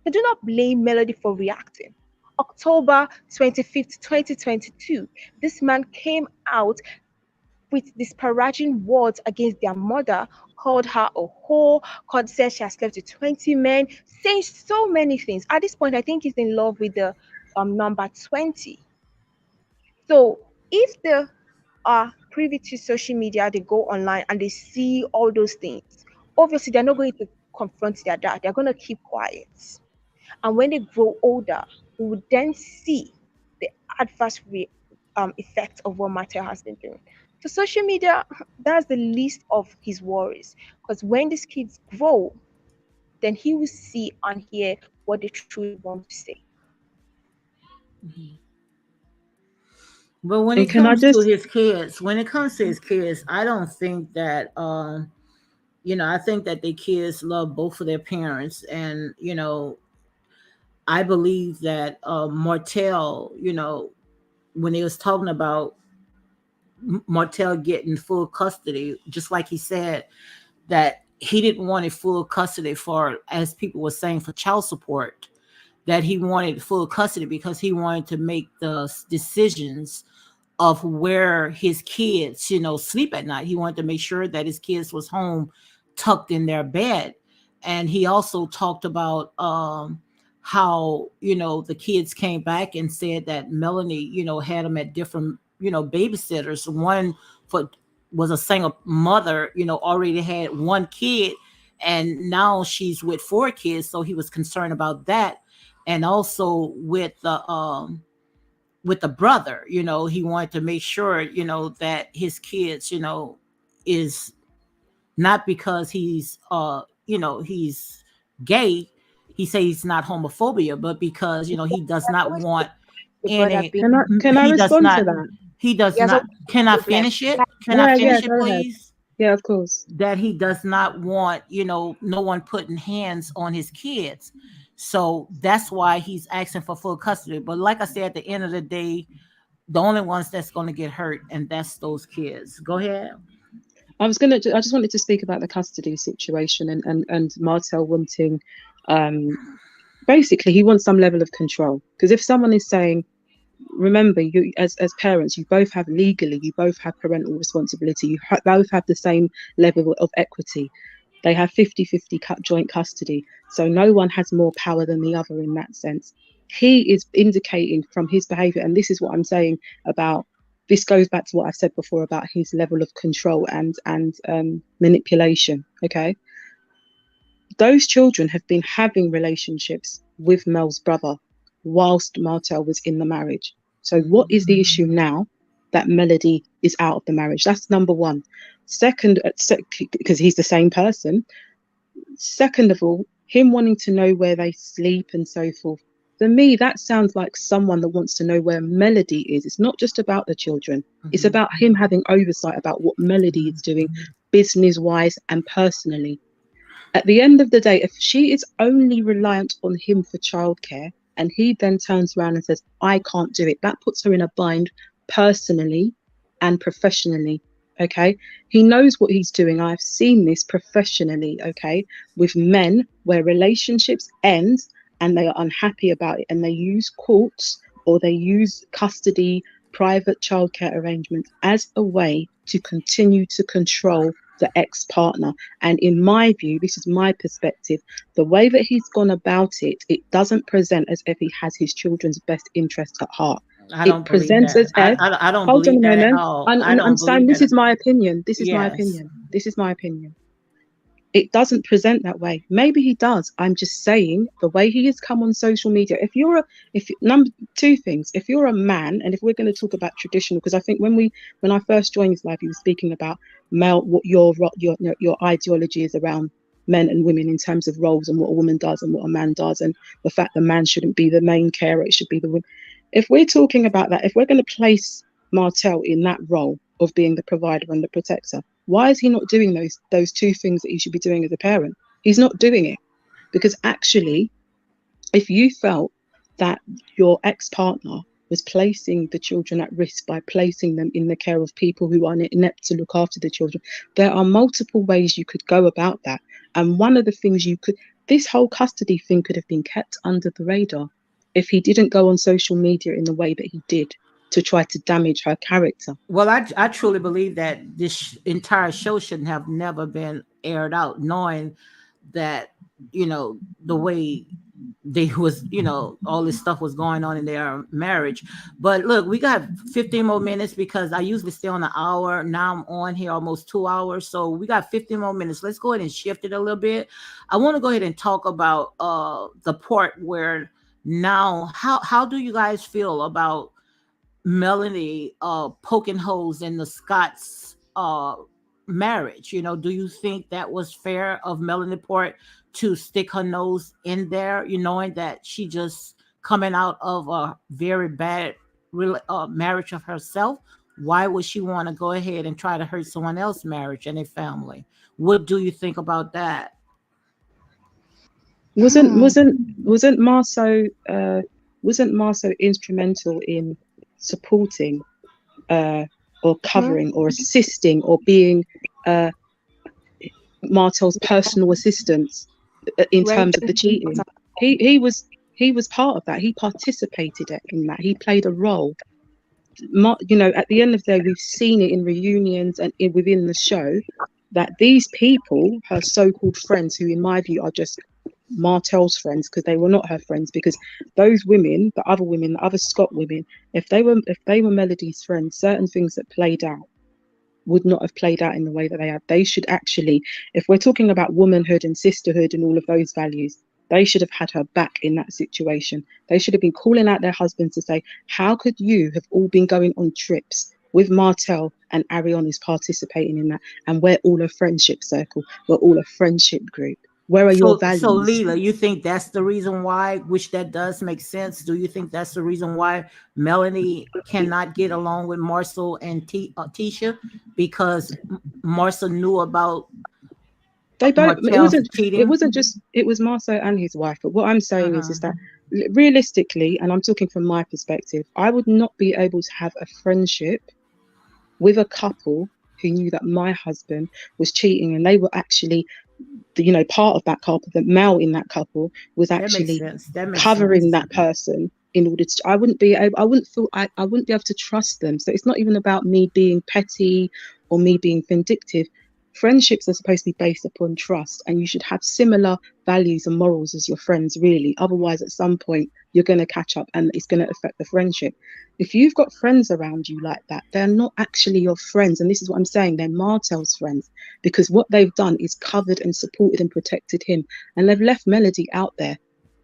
So do not blame Melody for reacting. October 25th, 2022, this man came out with disparaging words against their mother, called her a whore, said she has slept with 20 men, saying so many things. At this point, I think he's in love with the number 20. So if they are privy to social media, they go online and they see all those things, obviously they're not going to confront their dad. They're going to keep quiet. And when they grow older, we would then see the adverse effect of what Martell has been doing. So social media, that's the least of his worries. Because when these kids grow, then he will see and hear what they truly want to say. But when And it can I comes to just his kids, I don't think that I think that the kids love both of their parents, and I believe that Martell, when he was talking about Martell getting full custody, just like he said that he didn't want it full custody for, as people were saying, for child support, that he wanted full custody because he wanted to make the decisions of where his kids, sleep at night. He wanted to make sure that his kids was home tucked in their bed. And he also talked about how, the kids came back and said that Melanie, had them at different, babysitters. One for was a single mother, already had one kid, and now she's with four kids. So he was concerned about that. And also with the with the brother. He wanted to make sure, that his kids, is not because he's gay. He says he's not homophobia, but because, he does not want The brother any, being Can I he does respond to not, that? he does he has not, always can I problem. finish it? Can I Yeah, finish it, go ahead. please? Yeah, of course. That he does not want, no one putting hands on his kids. So that's why he's asking for full custody. But like I said, at the end of the day, the only ones that's going to get hurt, and that's those kids. Go ahead. I just wanted to speak about the custody situation and Martell wanting, um, basically he wants some level of control. Because if someone is saying, remember, you as parents, you both have legally, you both have parental responsibility, both have the same level of equity. They have 50-50 joint custody, so no one has more power than the other in that sense. He is indicating from his behavior, and this is what I'm saying about, this goes back to what I've said before about his level of control and manipulation. Okay, those children have been having relationships with Mel's brother whilst Martell was in the marriage. So what is the issue now that Melody is out of the marriage? That's number one. Second, because he's the same person. Second of all, him wanting to know where they sleep and so forth. For me, that sounds like someone that wants to know where Melody is. It's not just about the children. It's about him having oversight about what Melody is doing business-wise and personally. At the end of the day, if she is only reliant on him for childcare and he then turns around and says, I can't do it, that puts her in a bind personally and professionally. Okay. He knows what he's doing. I've seen this professionally. Okay. With men where relationships end and they are unhappy about it and they use courts or they use custody, private childcare arrangements as a way to continue to control the ex-partner. And in my view, this is my perspective, the way that he's gone about it, it doesn't present as if he has his children's best interest at heart. I It don't believe presents that. as if, I don't hold on believe a that at moment, all. I I'm don't saying believe this that. is my opinion. This is my Yes. opinion. This is my opinion. It doesn't present that way. Maybe he does. I'm just saying the way he has come on social media. Number two things, if you're a man, and if we're going to talk about traditional, because I think when I first joined this live, you were speaking about male, what your ideology is around men and women in terms of roles and what a woman does and what a man does, and the fact the man shouldn't be the main carer, it should be the woman. If we're talking about that, if we're going to place Martell in that role of being the provider and the protector, why is he not doing those two things that he should be doing as a parent? He's not doing it because actually, if you felt that your ex-partner was placing the children at risk by placing them in the care of people who are inept to look after the children, there are multiple ways you could go about that. And one of the things this whole custody thing could have been kept under the radar if he didn't go on social media in the way that he did to try to damage her character. Well, I truly believe that this entire show shouldn't have never been aired out, knowing that, the way they was, all this stuff was going on in their marriage. But look, we got 15 more minutes because I usually stay on an hour. Now I'm on here almost 2 hours. So we got 15 more minutes. Let's go ahead and shift it a little bit. I want to go ahead and talk about the part where now, how do you guys feel about Melanie poking holes in the Scott's marriage? Do you think that was fair of Melanie Port to stick her nose in there, knowing that she just coming out of a very bad marriage of herself? Why would she want to go ahead and try to hurt someone else's marriage and their family? What do you think about that? Wasn't Marceau instrumental in supporting or covering or assisting or being Martell's personal assistance in terms of the cheating? He was part of that. He participated in that. He played a role. At the end of the day, we've seen it in reunions and within the show that these people, her so-called friends, who in my view are just Martell's friends, because they were not her friends, because those women, the other Scott women, if they were Melody's friends, certain things that played out would not have played out in the way that they have. They should actually, if we're talking about womanhood and sisterhood and all of those values, they should have had her back in that situation. They should have been calling out their husbands to say, how could you have all been going on trips with Martell and Arionne is participating in that, and we're all a friendship circle, we're all a friendship group. Where are your So values? Leela, you think that's the reason why, which that does make sense? Do you think that's the reason why Melanie cannot get along with Marcel and Tisha? Because Marcel knew about They both, Martell's it cheating? wasn't just, it was Marceau and his wife. But what I'm saying Uh-huh. is that realistically, and I'm talking from my perspective, I would not be able to have a friendship with a couple who knew that my husband was cheating, and they were actually, you know, part of that couple, the male in that couple was That makes actually sense. That makes covering sense. that person in order to, I wouldn't be able, I wouldn't feel, I wouldn't be able to trust them. So it's not even about me being petty or me being vindictive. Friendships are supposed to be based upon trust, and you should have similar values and morals as your friends, really. Otherwise, at some point, you're going to catch up and it's going to affect the friendship. If you've got friends around you like that, they're not actually your friends. And this is what I'm saying, they're Martell's friends, because what they've done is covered and supported and protected him. And they've left Melody out there.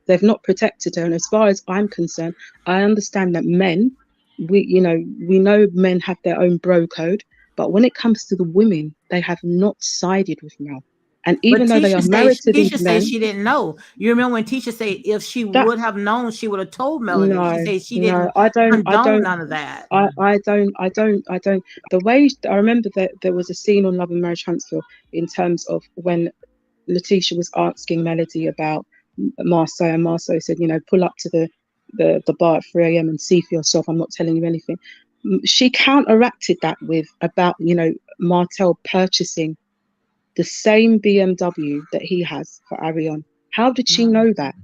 They've not protected her. And as far as I'm concerned, I understand that men, we know men have their own bro code, but when it comes to the women, they have not sided with Mel. And But even though they are married to these Tisha said men, she didn't know. You remember when Tisha said if she that would have known, she would have told Melody. She no, said she no, didn't condone none of that. I don't. The way I remember that there was a scene on Love and Marriage Huntsville in terms of when Letitia was asking Melody about Marceau, and Marceau said, you know, pull up to the bar at 3 a.m. and see for yourself. I'm not telling you anything. She counteracted that with about, you know, Martell purchasing the same BMW that he has for Arionne. How did she know that?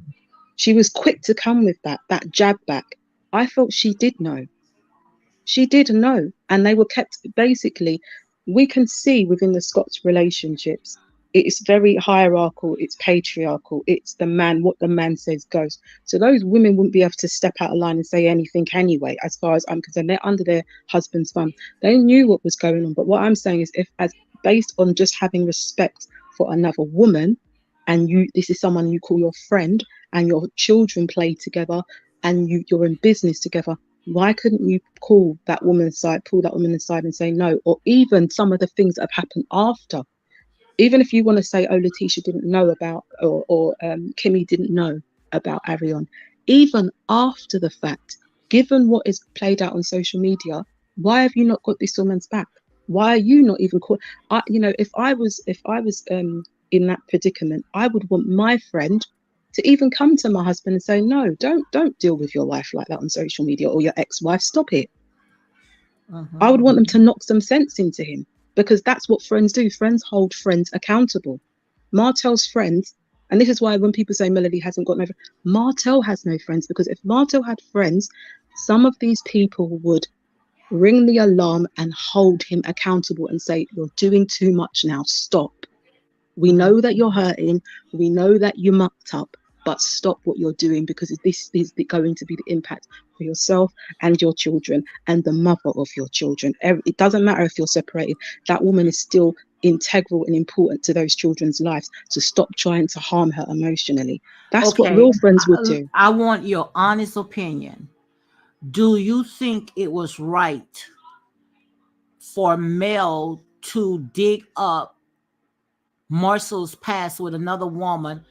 She was quick to come with that jab back. I felt she did know. She did know. And they were kept, basically, we can see within the Scots relationships, it's very hierarchical, it's patriarchal, it's the man, what the man says goes. So those women wouldn't be able to step out of line and say anything anyway, as far as I'm concerned. They're under their husband's thumb. They knew what was going on. But what I'm saying is, if as based on just having respect for another woman, and this is someone you call your friend, and your children play together, and you're in business together, why couldn't you pull that woman aside and say no? Or even some of the things that have happened after, even if you want to say, oh, Letitia didn't know about, or Kimmy didn't know about Arionne, even after the fact, given what is played out on social media, why have you not got this woman's back? Why are you not even called? If I was in that predicament, I would want my friend to even come to my husband and say, no, don't deal with your wife like that on social media, or your ex-wife, stop it. I would want them to knock some sense into him, because that's what friends do. Friends hold friends accountable. Martell's friends, and this is why when people say Melody hasn't got no friends, Martell has no friends, because if Martell had friends, some of these people would ring the alarm and hold him accountable and say, you're doing too much now, stop. We know that you're hurting, we know that you mucked up, but stop what you're doing, because this is going to be the impact for yourself and your children and the mother of your children. It doesn't matter if you're separated, that woman is still integral and important to those children's lives. So stop trying to harm her emotionally. That's what real friends would do. I want your honest opinion. Do you think it was right for Mel to dig up Marcel's past with another woman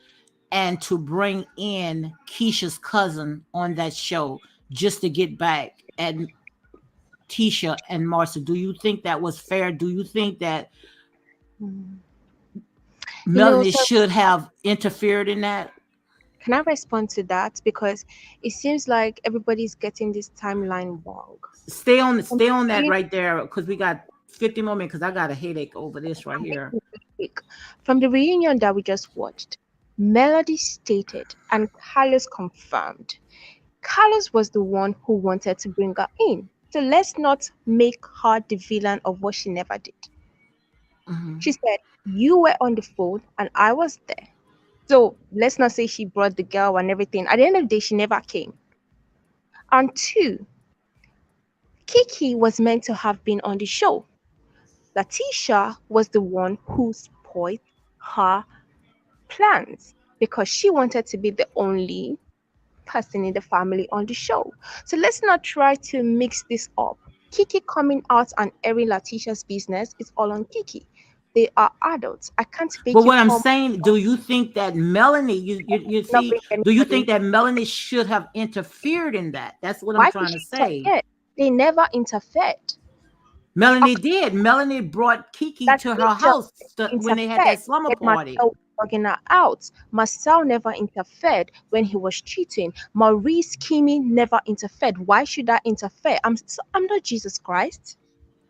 and to bring in Keisha's cousin on that show just to get back at Tisha and Marcel? Do you think that was fair? Do you think that Melanie should have interfered in that? Can I respond to that? Because it seems like everybody's getting this timeline wrong. Stay on that right there, because we got 50 more minutes, because I got a headache over this right here. From the reunion that we just watched, Melody stated and Carlos confirmed, Carlos was the one who wanted to bring her in. So let's not make her the villain of what she never did. She said, you were on the phone and I was there. So let's not say she brought the girl and everything. At the end of the day, she never came. And 2, Kiki was meant to have been on the show. Letitia was the one who spoiled her plans. because she wanted to be the only person in the family on the show. So let's not try to mix this up. Kiki coming out and airing Letitia's business is all on Kiki. They are adults. I can't But make you what I'm come saying, do you think that Melanie, you not see, bring do you think anybody. that Melanie should have interfered in that? That's what I'm Why did trying to she say. interfere? They never interfered. Melanie did. Melanie brought Kiki That to her teacher house when they had interfered that slumber when party. Marcel was bugging her out. Marcel never interfered when he was cheating. Maurice Kimi never interfered. Why should I interfere? I'm not Jesus Christ.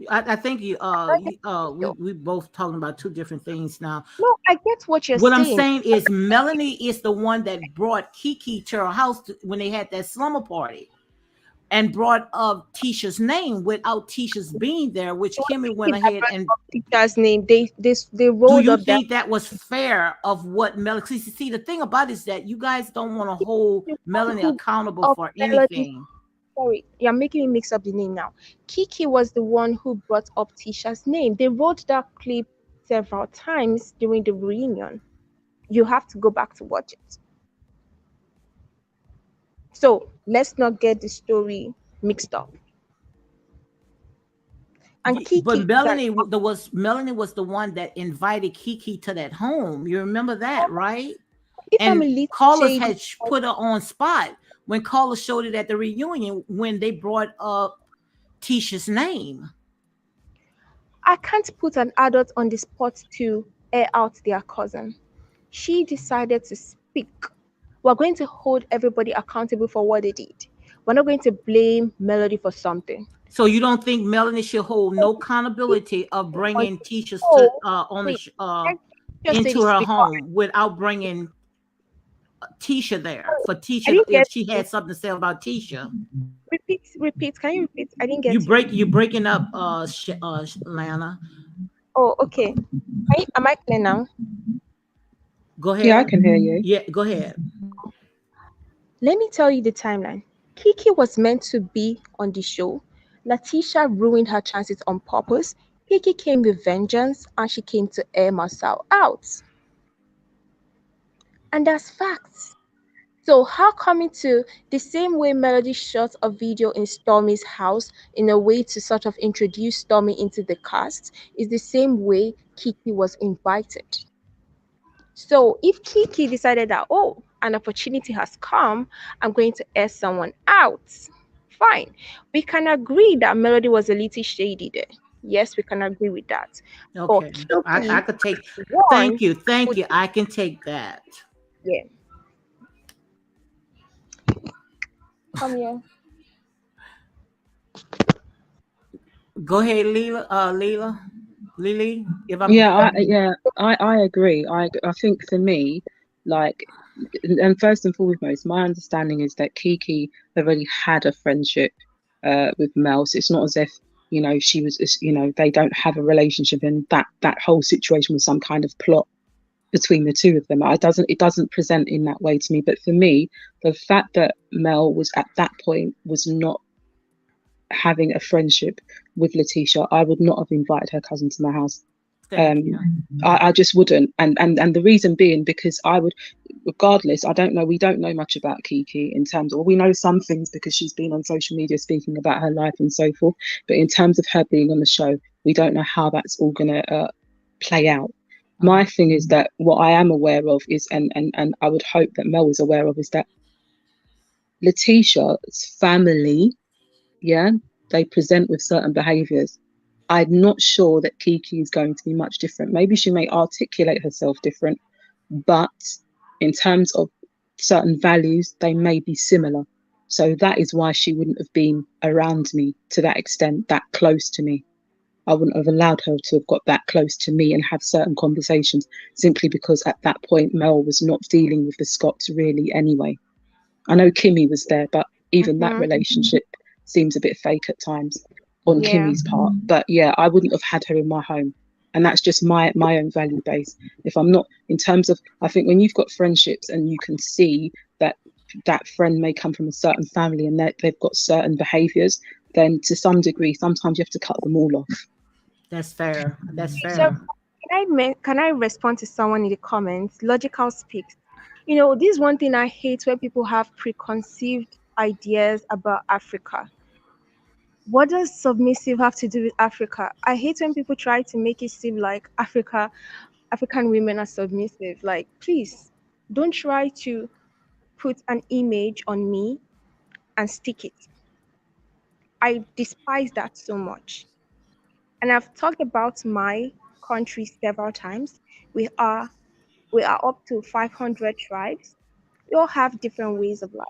I think I get you. we both talking about two different things now. No, I get what you're What I'm saying. saying is Melanie is the one that brought Kiki to her house when they had that slumber party, and brought up Tisha's name without Tisha's being there, which It was Kimmy went Kiki that ahead brought and. up teacher's name. They Do rolled you up their think that was fair of what Melanie? See, the thing about it is that you guys don't want to hold the one Melanie who accountable of for Melody. anything. Sorry, you're making me mix up the name now. Kiki was the one who brought up Tisha's name. They wrote that clip several times during the reunion. You have to go back to watch it. So let's not get the story mixed up. And But Kiki Melanie was the one that invited Kiki to that home. You remember that, right? if I'm And a little Carlos shady, had put her on spot when Carlos showed it at the reunion when they brought up Tisha's name. I can't put an adult on the spot to air out their cousin. She decided to speak. We're going to hold everybody accountable for what they did. We're not going to blame Melody for something. So you don't think Melanie should hold no accountability of On bringing the Tisha's to show, on the wait, let's just say into this her before. home without bringing Tisha there for I Tisha didn't if get she had something to say about Tisha. repeat. Can you repeat? I didn't get You breaking up, Lana. Oh, okay. Am I clear now? Go Yeah, I ahead. can hear you. Yeah, go ahead. Let me tell you the timeline. Kiki was meant to be on the show. Letitia ruined her chances on purpose. Kiki came with vengeance and she came to air Marcel out. And that's facts. So how coming to the same way Melody shot a video in Stormy's house in a way to sort of introduce Stormy into the cast is the same way Kiki was invited. So if Kiki decided that, oh, an opportunity has come, I'm going to air someone out, fine. We can agree that Melody was a little shady there. Yes, we can agree with that. But Okay. Kiki I could take one thank you. would, I can take that. yeah. Come here. Go ahead, Lily. If I'm I agree. I think for me, like, and first and foremost, my understanding is that Kiki already had a friendship with Mel. So it's not as if she was, they don't have a relationship, and that whole situation was some kind of plot between the two of them. It doesn't present in that way to me. But for me, the fact that Mel was at that point was not having a friendship with Letitia, I would not have invited her cousin to my house. I just wouldn't, and the reason being because I would, regardless. I don't know. We don't know much about Kiki in terms of, well, we know some things because she's been on social media speaking about her life and so forth. But in terms of her being on the show, we don't know how that's all going to play out. My thing is that what I am aware of is, and I would hope that Mel is aware of, is that Letitia's family, they present with certain behaviors. I'm not sure that Kiki is going to be much different. Maybe she may articulate herself different, but in terms of certain values, they may be similar. So that is why she wouldn't have been around me to that extent, that close to me. I wouldn't have allowed her to have got that close to me and have certain conversations, simply because at that point, Mel was not dealing with the Scotts really anyway. I know Kimmy was there, but even that relationship seems a bit fake at times on Kimmy's part. But yeah, I wouldn't have had her in my home. And that's just my own value base. If I'm not, in terms of, I think when you've got friendships and you can see that that friend may come from a certain family and they've got certain behaviors, then to some degree, sometimes you have to cut them all off. That's fair. That's fair. So can I respond to someone in the comments? Logical speaks. This is one thing I hate, where people have preconceived ideas about Africa. What does submissive have to do with Africa? I hate when people try to make it seem like African women are submissive. Like, please, don't try to put an image on me and stick it. I despise that so much. And I've talked about my country several times. We are we are up to 500 tribes. We all have different ways of life.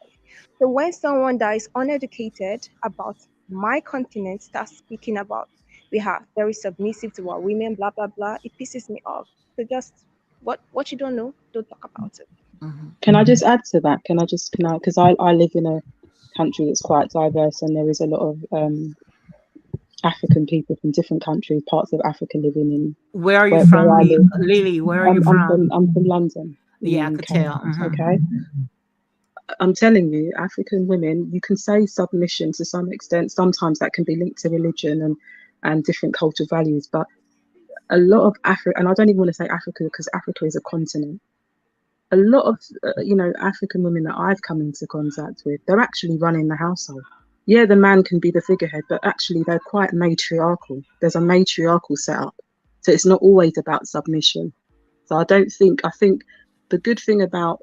So when someone that is uneducated about my continent starts speaking about we have very submissive to our women, blah blah blah, it pisses me off. So just what you don't know, don't talk about it. Can I just add to that? Because I live in a country that's quite diverse, and there is a lot of African people from different countries, parts of Africa living in Where are you where from, I live. Lily? Where are you from? I'm from London in Yeah, I the could tell. UK. Okay. I'm telling you, African women, you can say submission to some extent. Sometimes that can be linked to religion and different cultural values. But a lot of Africa, and I don't even want to say Africa because Africa is a continent. A lot of, African women that I've come into contact with, they're actually running the household. Yeah, the man can be the figurehead, but actually they're quite matriarchal. There's a matriarchal setup. So it's not always about submission. So I think the good thing about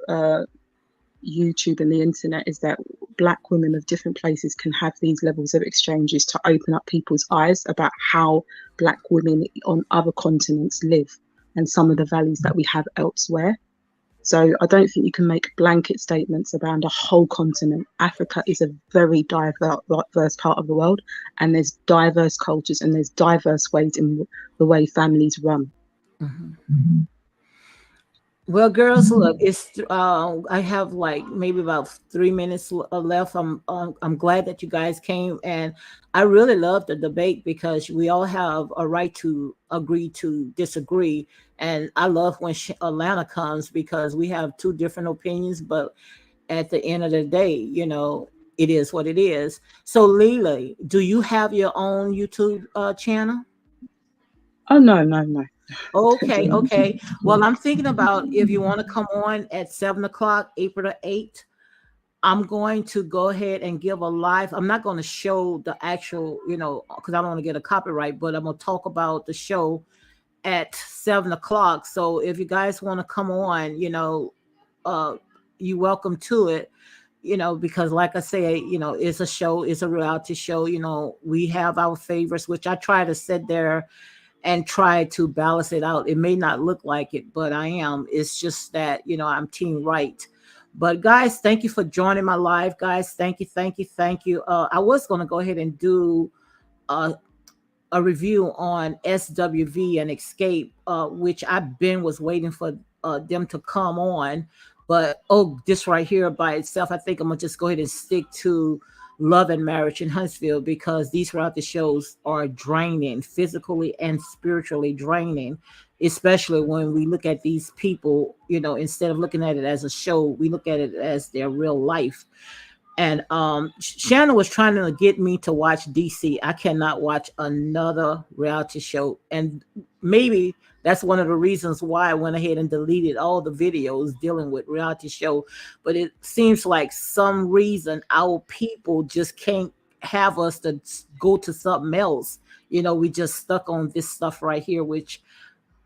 YouTube and the internet is that Black women of different places can have these levels of exchanges to open up people's eyes about how Black women on other continents live and some of the values that we have elsewhere. So I don't think you can make blanket statements around a whole continent. Africa is a very diverse part of the world, and there's diverse cultures and there's diverse ways in the way families run. Well, girls, look, it's I have like maybe about 3 minutes left. I'm glad that you guys came, and I really love the debate because we all have a right to agree to disagree. And I love when Atlanta comes because we have two different opinions, but at the end of the day, it is what it is. So, Leela, do you have your own YouTube channel? Oh no. Okay, okay. Well, I'm thinking about if you want to come on at 7 o'clock, April the 8th. I'm going to go ahead and give a live. I'm not going to show the actual, because I don't want to get a copyright, but I'm going to talk about the show at 7 o'clock. So if you guys want to come on, you're welcome to it. Because like I say, it's a show, it's a reality show. We have our favorites, which I try to sit there and try to balance it out. It may not look like it, but I am. It's just that, I'm team right. But guys, thank you for joining my live, guys. Thank you, thank you, thank you. I was going to go ahead and do a review on SWV and Escape, which was waiting for them to come on. But this right here by itself, I think I'm gonna just go ahead and stick to Love and Marriage in Huntsville because these reality shows are draining, physically and spiritually draining, especially when we look at these people, instead of looking at it as a show, we look at it as their real life. And Shannon was trying to get me to watch DC. I cannot watch another reality show. And maybe that's one of the reasons why I went ahead and deleted all the videos dealing with reality show. But it seems like some reason our people just can't have us to go to something else. We just stuck on this stuff right here, which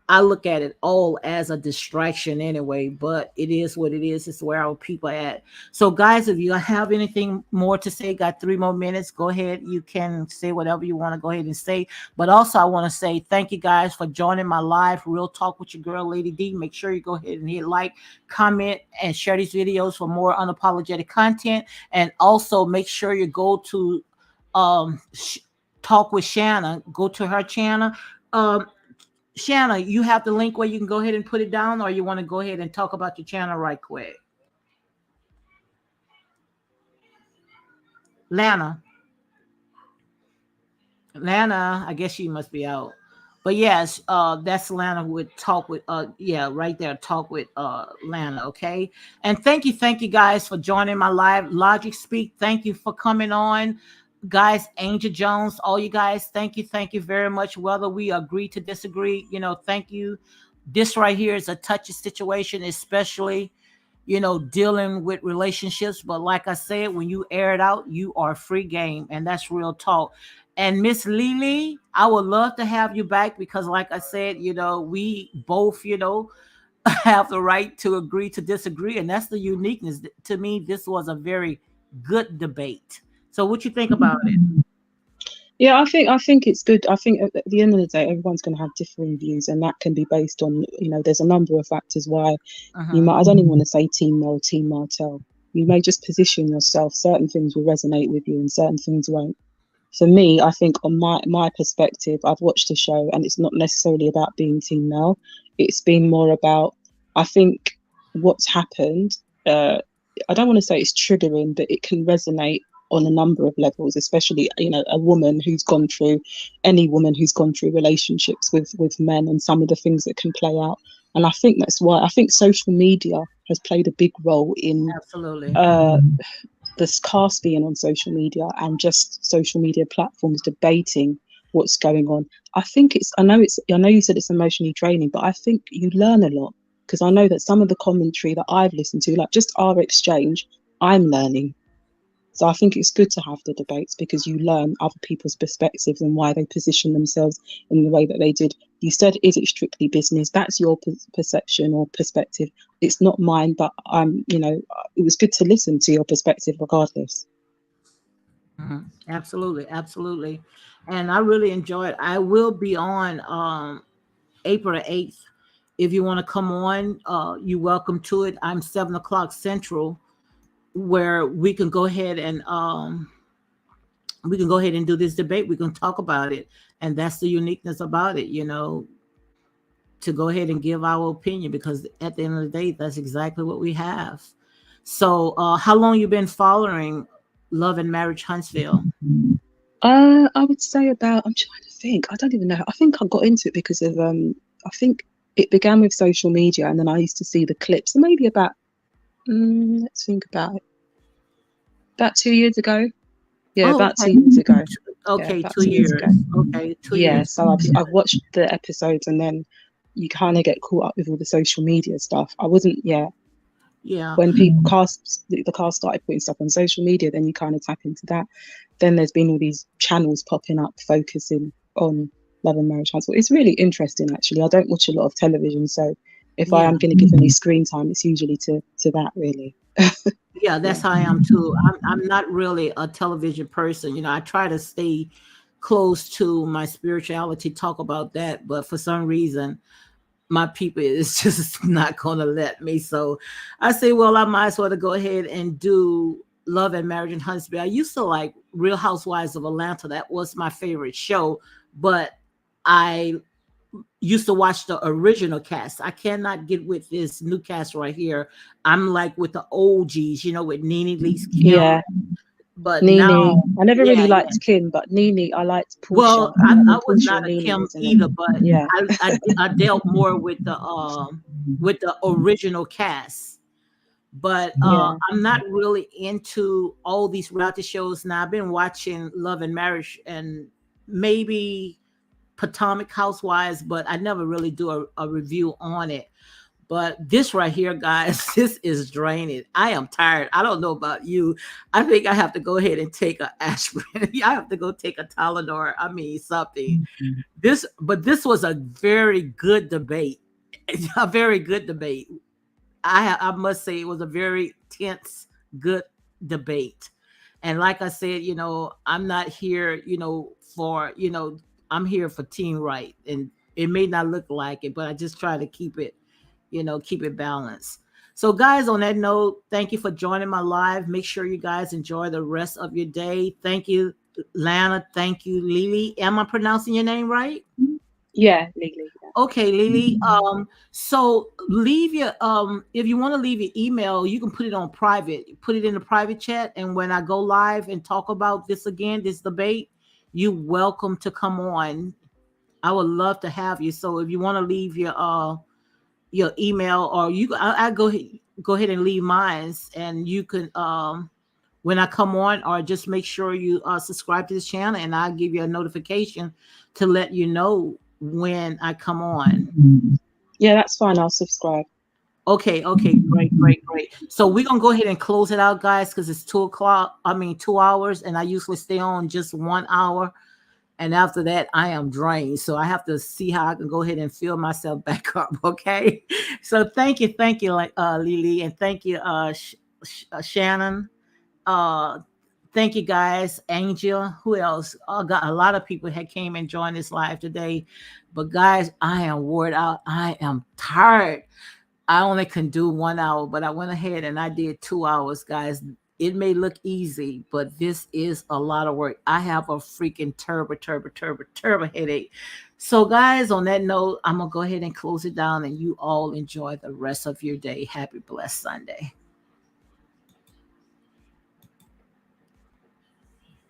I look at it all as a distraction anyway, but it is what it is. It's where our people are at. So guys, if you have anything more to say, got 3 more minutes, go ahead. You can say whatever you want to go ahead and say. But also I want to say thank you guys for joining my live Real Talk with your girl, Lady D. Make sure you go ahead and hit like, comment, and share these videos for more unapologetic content. And also make sure you go to Talk with Shanna. Go to her channel. Shanna, you have the link where you can go ahead and put it down, or you want to go ahead and talk about your channel right quick? Lana, I guess she must be out. But yes, that's Lana with Talk with, right there, Talk with Lana, okay? And thank you guys for joining my live Logic Speak. Thank you for coming on. Guys, Angel Jones, all you guys, thank you very much. Whether we agree to disagree, thank you. This right here is a touchy situation, especially dealing with relationships. But like I said, when you air it out, you are free game, and that's real talk. And Miss Lily, I would love to have you back because, like I said, we both, have the right to agree to disagree, and that's the uniqueness. To me, this was a very good debate. So, what you think about it? Yeah, I think it's good. I think at the end of the day, everyone's going to have differing views, and that can be based on, there's a number of factors why you Uh-huh. might. I don't even want to say team Mel, team Martell. You may just position yourself. Certain things will resonate with you, and certain things won't. For me, I think on my perspective, I've watched the show, and it's not necessarily about being team Mel. It's been more about, I think, what's happened. Uh, I don't want to say it's triggering, but it can resonate on a number of levels, especially a woman who's gone through, any woman who's gone through relationships with men, and some of the things that can play out. And I think that's why I think social media has played a big role in Absolutely. this cast being on social media and just social media platforms debating what's going on. I know you said it's emotionally draining, but I think you learn a lot, because I know that some of the commentary that I've listened to, like just our exchange, I'm learning. So I think it's good to have the debates because you learn other people's perspectives and why they position themselves in the way that they did. You said, is it strictly business? That's your perception or perspective. It's not mine, but it was good to listen to your perspective regardless. Mhm. Absolutely, absolutely. And I really enjoy it. I will be on April 8th. If you want to come on, you're welcome to it. I'm 7 o'clock Central, where we can go ahead and do this debate. We can talk about it. And that's the uniqueness about it, to go ahead and give our opinion, because at the end of the day, that's exactly what we have. So how long you been following Love and Marriage Huntsville? I would say about, I'm trying to think, I don't even know. I think I got into it because of I think it began with social media, and then I used to see the clips. So maybe about let's think about 2 years ago. Yeah, Oh, about okay. 2 years ago. Yeah, Okay, about 2 2 years ago. years. Okay, two Yeah, years. so I've watched the episodes, and then you kind of get caught up with all the social media stuff. I wasn't, yeah, Yeah. when the cast started putting stuff on social media, then you kind of tap into that. Then there's been all these channels popping up focusing on Love and Marriage Hospital. It's really interesting, actually. I don't watch a lot of television, so if I Yeah. am going to give any screen time, it's usually to that, really. Yeah, Yeah. that's how I am too. I'm not really a television person. I try to stay close to my spirituality, talk about that, but for some reason my people is just not gonna let me. So I say, well, I might as well to go ahead and do Love and Marriage and Huntsville. I used to like Real Housewives of Atlanta. That was my favorite show, but I used to watch the original cast. I cannot get with this new cast right here. I'm like with the OGs, with Nene Leakes, Kim. Yeah, But now, Nene. I never really yeah, yeah. liked Kim, but Nene, I liked Portia. Well, I I think was Portia not and a Nene Kim was in it. either, but Yeah, I dealt more with the original cast. But yeah. I'm not really into all these reality shows now. I've been watching Love and Marriage and maybe Potomac Housewives, but I never really do a review on it. But this right here, guys, this is draining. I am tired. I don't know about you. I think I have to go ahead and take a aspirin. I have to go take a Tylenol. I mean, something. But this was a very good debate. A very good debate. I must say it was a very tense, good debate. And like I said, I'm not here, I'm here for team right. And it may not look like it, but I just try to keep it balanced. So, guys, on that note, thank you for joining my live. Make sure you guys enjoy the rest of your day. Thank you, Lana. Thank you, Lily. Am I pronouncing your name right? Yeah, legally. Yeah. Okay, Lily. So leave your if you want to leave your email, you can put it on private. Put it in the private chat, and when I go live and talk about this again, this debate, you're welcome to come on. I would love to have you. So if you want to leave your email, or I go ahead and leave mine, and you can when I come on, or just make sure you subscribe to this channel, and I'll give you a notification to let you know when I come on. Yeah, that's fine. I'll subscribe. Okay, great. So we're gonna go ahead and close it out, guys, because it's 2 o'clock. I mean 2 hours, and I usually stay on just 1 hour. And after that, I am drained. So I have to see how I can go ahead and fill myself back up. Okay. So thank you, like Lily, and thank you, Shannon. Uh, thank you guys, Angel. Who else? Got a lot of people had came and joined this live today. But guys, I am wore out. I am tired. I only can do 1 hour, but I went ahead and I did 2 hours, guys. It may look easy, but this is a lot of work. I have a freaking turbo headache. So, guys, on that note, I'm going to go ahead and close it down, and you all enjoy the rest of your day. Happy, blessed Sunday.